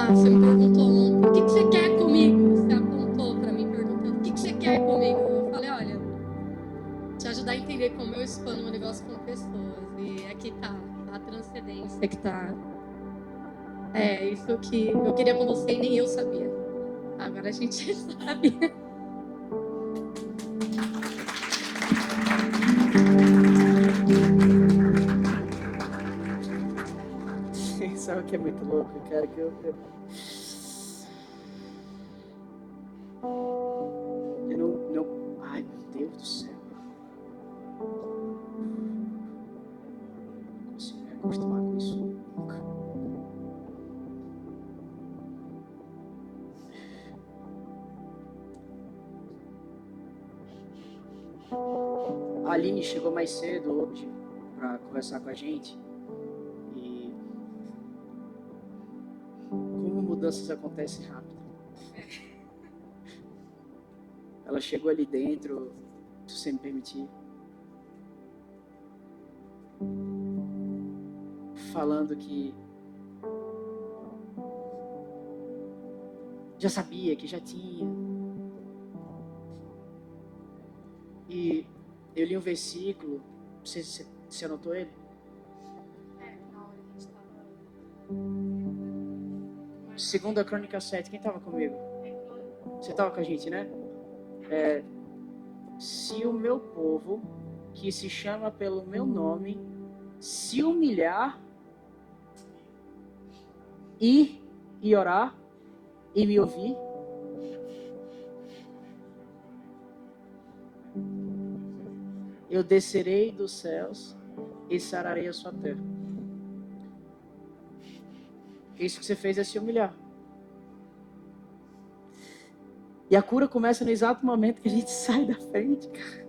S5: Você me perguntou ontem, o que você quer comigo? Você apontou para mim perguntando, o que você quer comigo? Eu falei, olha, te ajudar a entender como eu expano meu negócio com pessoas. E aqui tá a transcendência que tá. É isso que eu queria com você e nem eu sabia. Agora a gente sabe.
S2: Sabe o que é muito louco, cara? Aline chegou mais cedo hoje para conversar com a gente. E como mudanças acontecem rápido. Ela chegou ali dentro, se você me permitir, falando que já sabia, que já tinha. E eu li um versículo, você anotou ele?
S6: Na hora que a gente tava.
S2: Segunda Crônica 7, quem estava comigo? Você estava com a gente, né? Se o meu povo, que se chama pelo meu nome, se humilhar e orar e me ouvir, eu descerei dos céus e sararei a sua terra. Isso que você fez é se humilhar. E a cura começa no exato momento que a gente sai da frente, cara.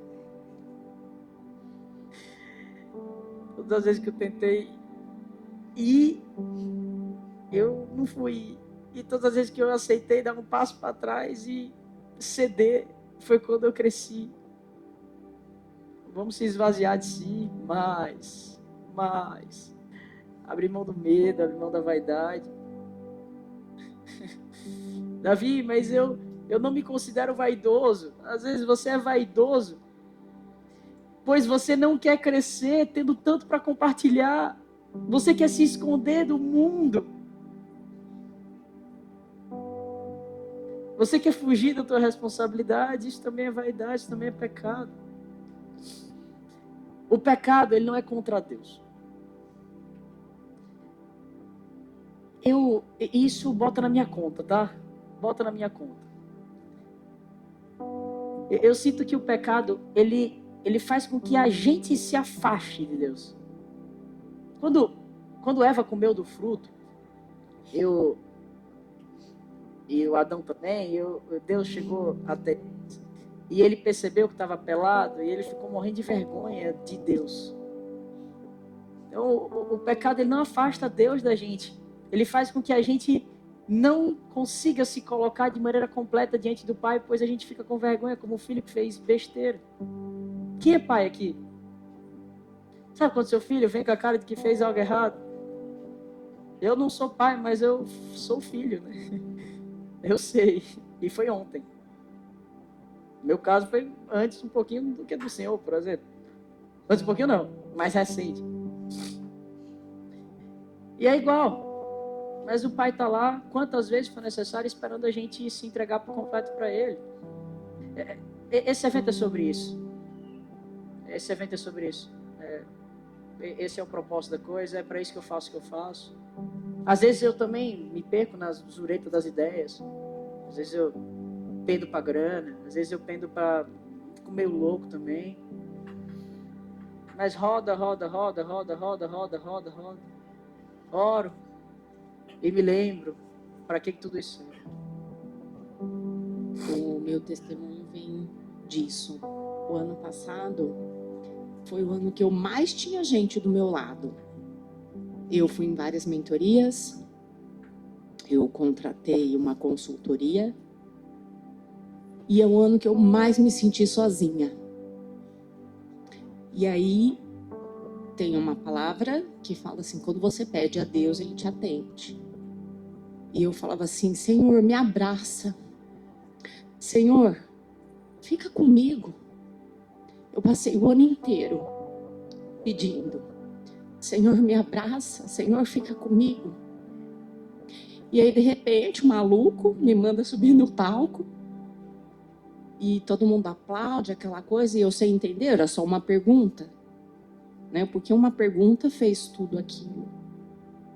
S2: Todas as vezes que eu tentei ir, eu não fui. E todas as vezes que eu aceitei dar um passo para trás e ceder, foi quando eu cresci. Vamos se esvaziar de si mais. Abrir mão do medo, abrir mão da vaidade. Davi, mas eu não me considero vaidoso. Às vezes você é vaidoso, pois você não quer crescer tendo tanto para compartilhar. Você quer se esconder do mundo. Você quer fugir da tua responsabilidade. Isso também é vaidade, isso também é pecado. O pecado, ele não é contra Deus. Isso bota na minha conta, tá? Bota na minha conta. Eu sinto que o pecado, ele faz com que a gente se afaste de Deus. Quando Eva comeu do fruto, e o Adão também, Deus chegou até e ele percebeu que estava pelado e ele ficou morrendo de vergonha de Deus. Então o pecado, ele não afasta Deus da gente. Ele faz com que a gente não consiga se colocar de maneira completa diante do Pai, pois a gente fica com vergonha, como o filho que fez besteira. Quem é pai aqui? Sabe quando seu filho vem com a cara de que fez algo errado? Eu não sou pai, mas eu sou filho, né? Eu sei. E foi ontem. Meu caso foi antes um pouquinho do que do Senhor, por exemplo. Antes um pouquinho não, mais recente. E é igual. Mas o Pai está lá, quantas vezes for necessário, esperando a gente se entregar por completo para Ele. Esse evento é sobre isso. Esse evento é sobre isso. Esse é o propósito da coisa, é para isso que eu faço o que eu faço. Às vezes eu também me perco nas zuretas das ideias. Às vezes eu pendo para grana, às vezes eu pendo para... Fico meio louco também. Mas roda. Oro. E me lembro, para que tudo isso serve?
S6: O meu testemunho vem disso. O ano passado foi o ano que eu mais tinha gente do meu lado. Eu fui em várias mentorias, eu contratei uma consultoria e é o ano que eu mais me senti sozinha. E aí tem uma palavra que fala assim, quando você pede a Deus, Ele te atende. E eu falava assim, Senhor, me abraça. Senhor, fica comigo. Eu passei o ano inteiro pedindo. Senhor, me abraça. Senhor, fica comigo. E aí, de repente, o maluco me manda subir no palco. E todo mundo aplaude aquela coisa. E eu sei entender, era só uma pergunta. Né? Porque uma pergunta fez tudo aquilo.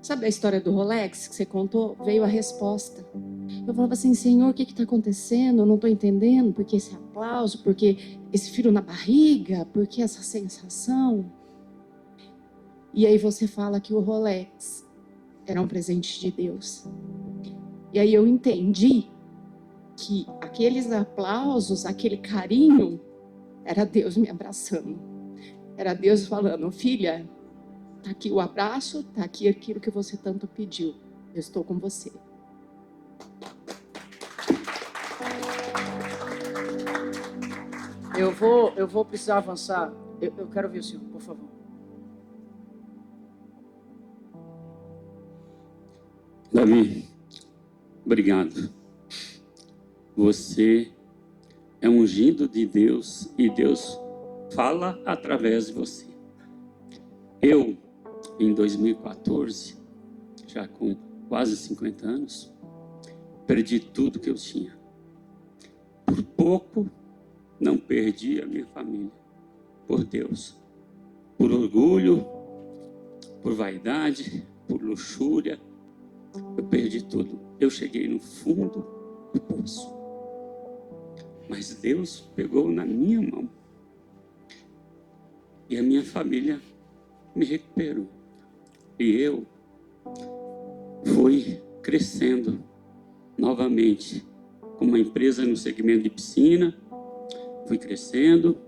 S6: Sabe a história do Rolex que você contou? Veio a resposta. Eu falava assim, Senhor, o que está acontecendo? Eu não estou entendendo. Por que esse aplauso? Por que esse frio na barriga? Por que essa sensação? E aí você fala que o Rolex era um presente de Deus. E aí eu entendi que aqueles aplausos, aquele carinho, era Deus me abraçando. Era Deus falando, filha, tá aqui o abraço, tá aqui aquilo que você tanto pediu. Eu estou com você.
S2: Eu vou precisar avançar. Eu quero ouvir o senhor, por favor.
S7: Davi, obrigado. Você é ungido de Deus e Deus fala através de você. Eu, em 2014, já com quase 50 anos, perdi tudo que eu tinha. Por pouco, não perdi a minha família. Por Deus. Por orgulho, por vaidade, por luxúria, eu perdi tudo. Eu cheguei no fundo do poço. Mas Deus pegou na minha mão. E a minha família me recuperou. E eu fui crescendo novamente com uma empresa no segmento de piscina. Fui crescendo,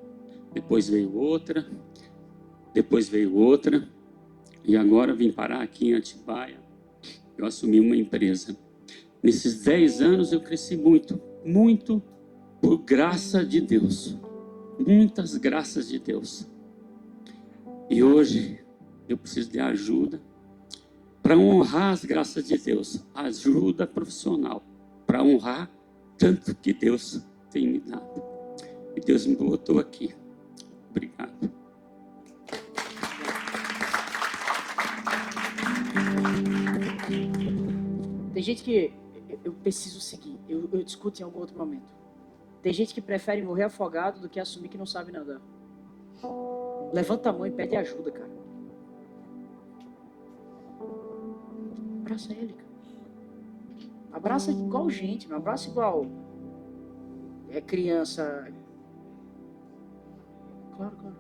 S7: depois veio outra, e agora vim parar aqui em Atibaia. Eu assumi uma empresa. Nesses 10 anos eu cresci muito, muito por graça de Deus. Muitas graças de Deus. E hoje eu preciso de ajuda para honrar as graças de Deus. Ajuda profissional para honrar tanto que Deus tem me dado. E Deus me botou aqui. Obrigado.
S2: Tem gente que eu preciso seguir. Eu discuto em algum outro momento. Tem gente que prefere morrer afogado do que assumir que não sabe nadar. Levanta a mão e pede ajuda, cara. Abraça ele, cara. Abraça igual gente, não abraça igual criança. Claro, claro.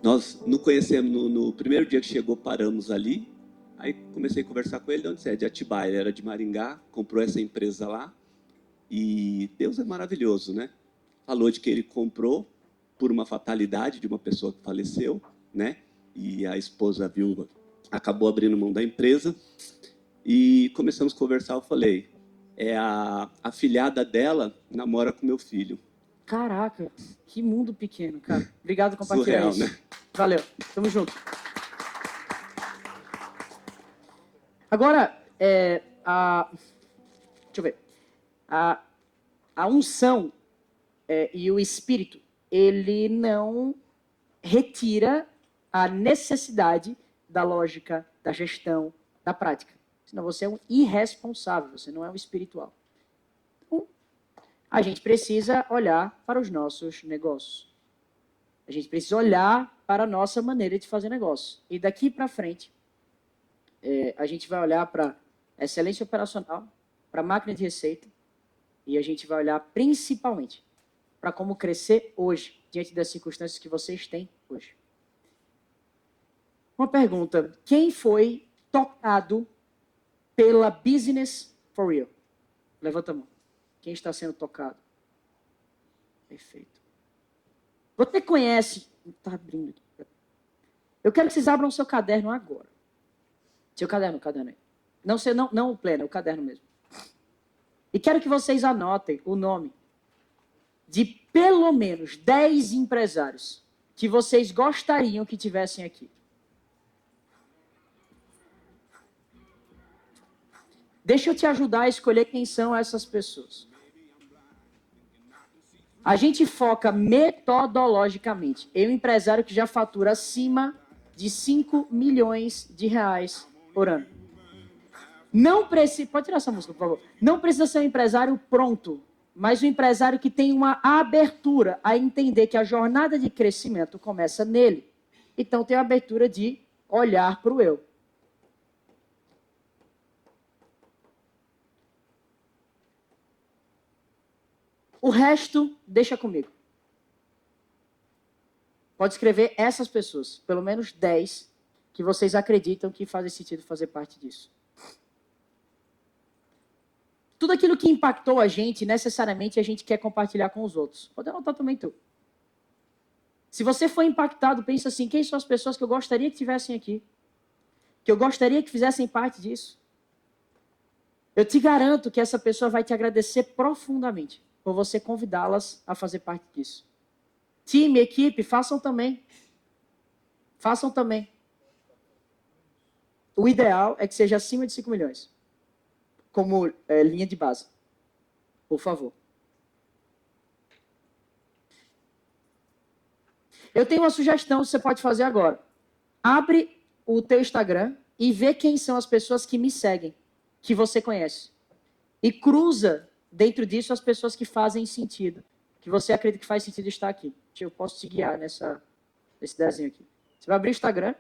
S8: Nós nos conhecemos no primeiro dia que chegou, paramos ali. Aí comecei a conversar com ele, de onde você é? De Atibaia, ele era de Maringá, comprou essa empresa lá. E Deus é maravilhoso, né? Falou de que ele comprou por uma fatalidade de uma pessoa que faleceu, né? E a esposa viúva acabou abrindo mão da empresa. E começamos a conversar, eu falei, a afilhada dela namora com meu filho.
S2: Caraca, que mundo pequeno, cara. Obrigado por compartilhar
S8: Surreal,
S2: isso.
S8: né?
S2: Valeu, tamo junto. Agora, deixa eu ver. A unção e o Espírito, ele não retira a necessidade da lógica, da gestão, da prática. Senão você é um irresponsável, você não é um espiritual. Então, a gente precisa olhar para os nossos negócios. A gente precisa olhar para a nossa maneira de fazer negócio. E daqui para frente, a gente vai olhar para excelência operacional, para máquina de receita, e a gente vai olhar principalmente para como crescer hoje, diante das circunstâncias que vocês têm hoje. Uma pergunta: quem foi tocado pela Business for Real? Levanta a mão. Quem está sendo tocado? Perfeito. Você conhece... Está abrindo aqui. Eu quero que vocês abram o seu caderno agora. Seu caderno aí. Não o pleno, o caderno mesmo. E quero que vocês anotem o nome de pelo menos 10 empresários que vocês gostariam que tivessem aqui. Deixa eu te ajudar a escolher quem são essas pessoas. A gente foca metodologicamente em um empresário que já fatura acima de 5 milhões de reais por ano. Não precisa... Pode tirar essa música, por favor. Não precisa ser um empresário pronto, mas um empresário que tem uma abertura a entender que a jornada de crescimento começa nele. Então, tem a abertura de olhar para o eu. O resto, deixa comigo. Pode escrever essas pessoas, pelo menos 10, que vocês acreditam que fazem sentido fazer parte disso. Tudo aquilo que impactou a gente, necessariamente a gente quer compartilhar com os outros. Pode anotar também tu. Se você foi impactado, pensa assim, quem são as pessoas que eu gostaria que estivessem aqui? Que eu gostaria que fizessem parte disso? Eu te garanto que essa pessoa vai te agradecer profundamente por você convidá-las a fazer parte disso. Time, equipe, façam também. Façam também. O ideal é que seja acima de 5 milhões. Como linha de base. Por favor. Eu tenho uma sugestão que você pode fazer agora. Abre o teu Instagram e vê quem são as pessoas que me seguem, que você conhece. E cruza dentro disso as pessoas que fazem sentido, que você acredita que faz sentido estar aqui. Eu posso te guiar nesse desenho aqui. Você vai abrir o Instagram,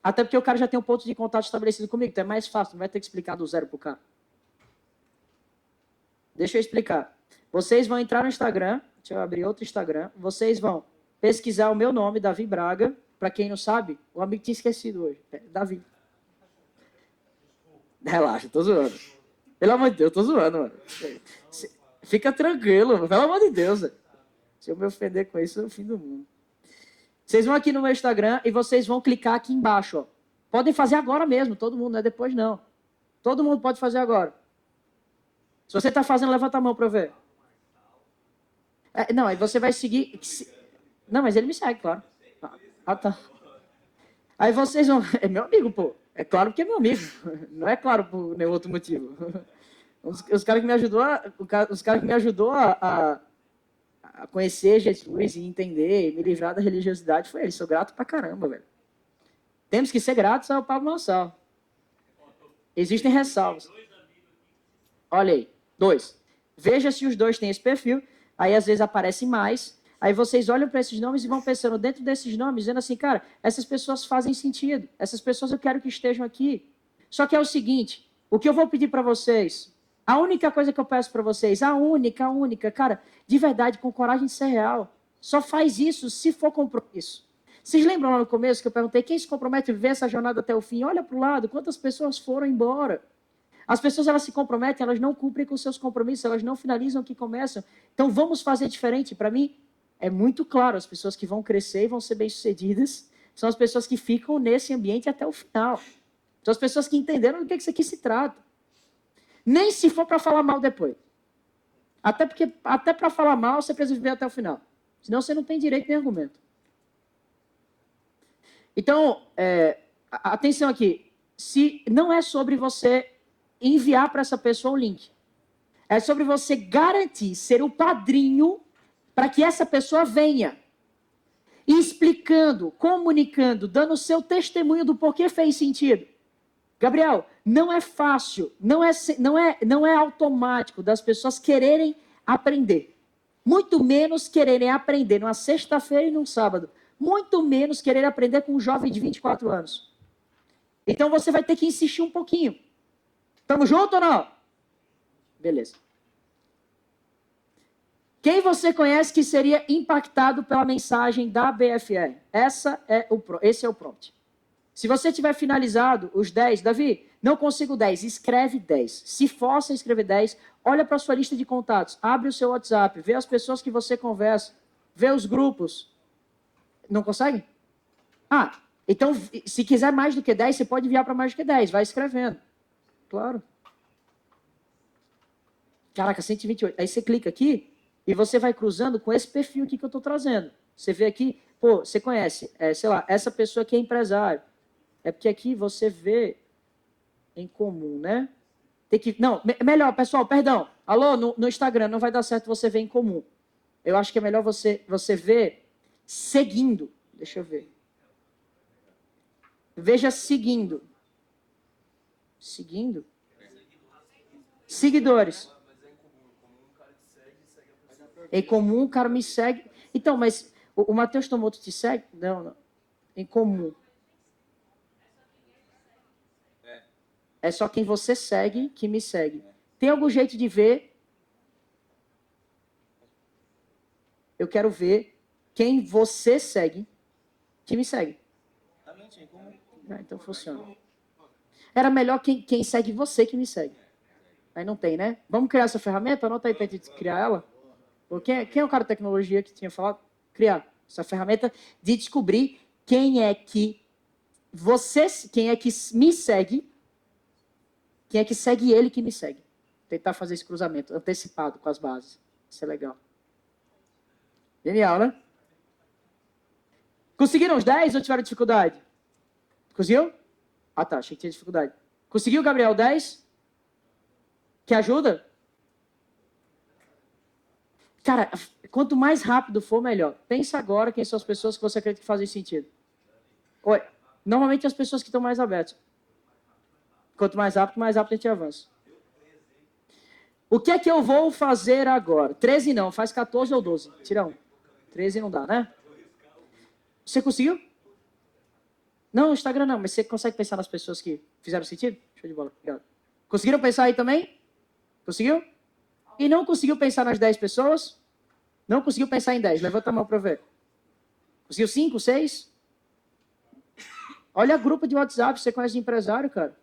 S2: até porque o cara já tem um ponto de contato estabelecido comigo, então é mais fácil, não vai ter que explicar do zero pro cara. Deixa eu explicar. Vocês vão entrar no Instagram, deixa eu abrir outro Instagram, vocês vão pesquisar o meu nome, Davi Braga. Para quem não sabe, o amigo tinha esquecido hoje. Davi. Relaxa, tô zoando. Pelo amor de Deus, tô zoando, mano. Fica tranquilo, pelo amor de Deus. Se eu me ofender com isso, é o fim do mundo. Vocês vão aqui no meu Instagram e vocês vão clicar aqui embaixo. Ó. Podem fazer agora mesmo, todo mundo, não é depois não. Todo mundo pode fazer agora. Se você está fazendo, levanta a mão para eu ver. Não, aí você vai seguir... Não, mas ele me segue, claro. Ah, tá. Aí vocês vão... É meu amigo, pô. É claro que é meu amigo. Não é claro por nenhum outro motivo. Os caras que me ajudou a conhecer Jesus e entender e me livrar da religiosidade foi eles. Sou grato pra caramba, velho. Temos que ser gratos ao Pablo Mansal. Existem ressalvas. Olha aí. 2. Veja se os dois têm esse perfil. Aí às vezes aparece mais... Aí vocês olham para esses nomes e vão pensando dentro desses nomes, dizendo assim, cara, essas pessoas fazem sentido. Essas pessoas eu quero que estejam aqui. Só que é o seguinte, o que eu vou pedir para vocês, a única coisa que eu peço para vocês, a única, cara, de verdade, com coragem de ser real, só faz isso se for compromisso. Vocês lembram lá no começo que eu perguntei, quem se compromete a viver essa jornada até o fim? Olha para o lado, quantas pessoas foram embora? As pessoas, elas se comprometem, elas não cumprem com seus compromissos, elas não finalizam o que começam. Então, vamos fazer diferente. Para mim, é muito claro, as pessoas que vão crescer e vão ser bem-sucedidas são as pessoas que ficam nesse ambiente até o final. São as pessoas que entenderam do que isso aqui se trata. Nem se for para falar mal depois. Até para falar mal, você precisa viver até o final. Senão você não tem direito nem argumento. Então, atenção aqui. Se não é sobre você enviar para essa pessoa o link. É sobre você garantir ser o padrinho para que essa pessoa venha, explicando, comunicando, dando o seu testemunho do porquê fez sentido. Gabriel, não é fácil, não é automático das pessoas quererem aprender. Muito menos quererem aprender numa sexta-feira e num sábado. Muito menos querer aprender com um jovem de 24 anos. Então você vai ter que insistir um pouquinho. Tamo junto ou não? Beleza. Quem você conhece que seria impactado pela mensagem da BFR? Esse é o prompt. Se você tiver finalizado os 10, Davi, não consigo 10, escreve 10. Se força a escrever 10, olha para a sua lista de contatos, abre o seu WhatsApp, vê as pessoas que você conversa, vê os grupos. Não consegue? Então, se quiser mais do que 10, você pode enviar para mais do que 10, vai escrevendo. Claro. Caraca, 128. Aí você clica aqui, e você vai cruzando com esse perfil aqui que eu estou trazendo. Você vê aqui, pô, você conhece, sei lá, essa pessoa aqui é empresário. É porque aqui você vê em comum, né? Não, melhor, pessoal, perdão. Alô, no Instagram não vai dar certo você ver em comum. Eu acho que é melhor você ver seguindo. Deixa eu ver. Veja seguindo. Seguindo? Seguidores. Em comum, o cara me segue. Então, mas o Matheus Tomoto te segue? Não. Em comum. É só quem você segue que me segue. Tem algum jeito de ver? Eu quero ver quem você segue que me segue. Então funciona. Era melhor quem segue você que me segue. Aí não tem, né? Vamos criar essa ferramenta? Anota aí pra gente criar ela. Quem é o cara de tecnologia que tinha falado? Criar essa ferramenta de descobrir quem é que me segue, quem é que segue ele que me segue. Tentar fazer esse cruzamento antecipado com as bases. Isso é legal. Genial, né? Conseguiram os 10 ou tiveram dificuldade? Conseguiu? Ah, tá. Achei que tinha dificuldade. Conseguiu, Gabriel, 10? Quer ajuda? Cara, quanto mais rápido for, melhor. Pensa agora quem são as pessoas que você acredita que fazem sentido. Oi. Normalmente as pessoas que estão mais abertas. Quanto mais rápido a gente avança. O que é que eu vou fazer agora? 13 não, faz 14 ou 12. Tira um. 13 não dá, né? Você conseguiu? Não, no Instagram não, mas você consegue pensar nas pessoas que fizeram sentido? Show de bola, obrigado. Conseguiram pensar aí também? Conseguiu? E não conseguiu pensar nas 10 pessoas? Não conseguiu pensar em 10, levanta a mão para eu ver. Conseguiu 5, 6? Olha a grupo de WhatsApp, você conhece de empresário, cara.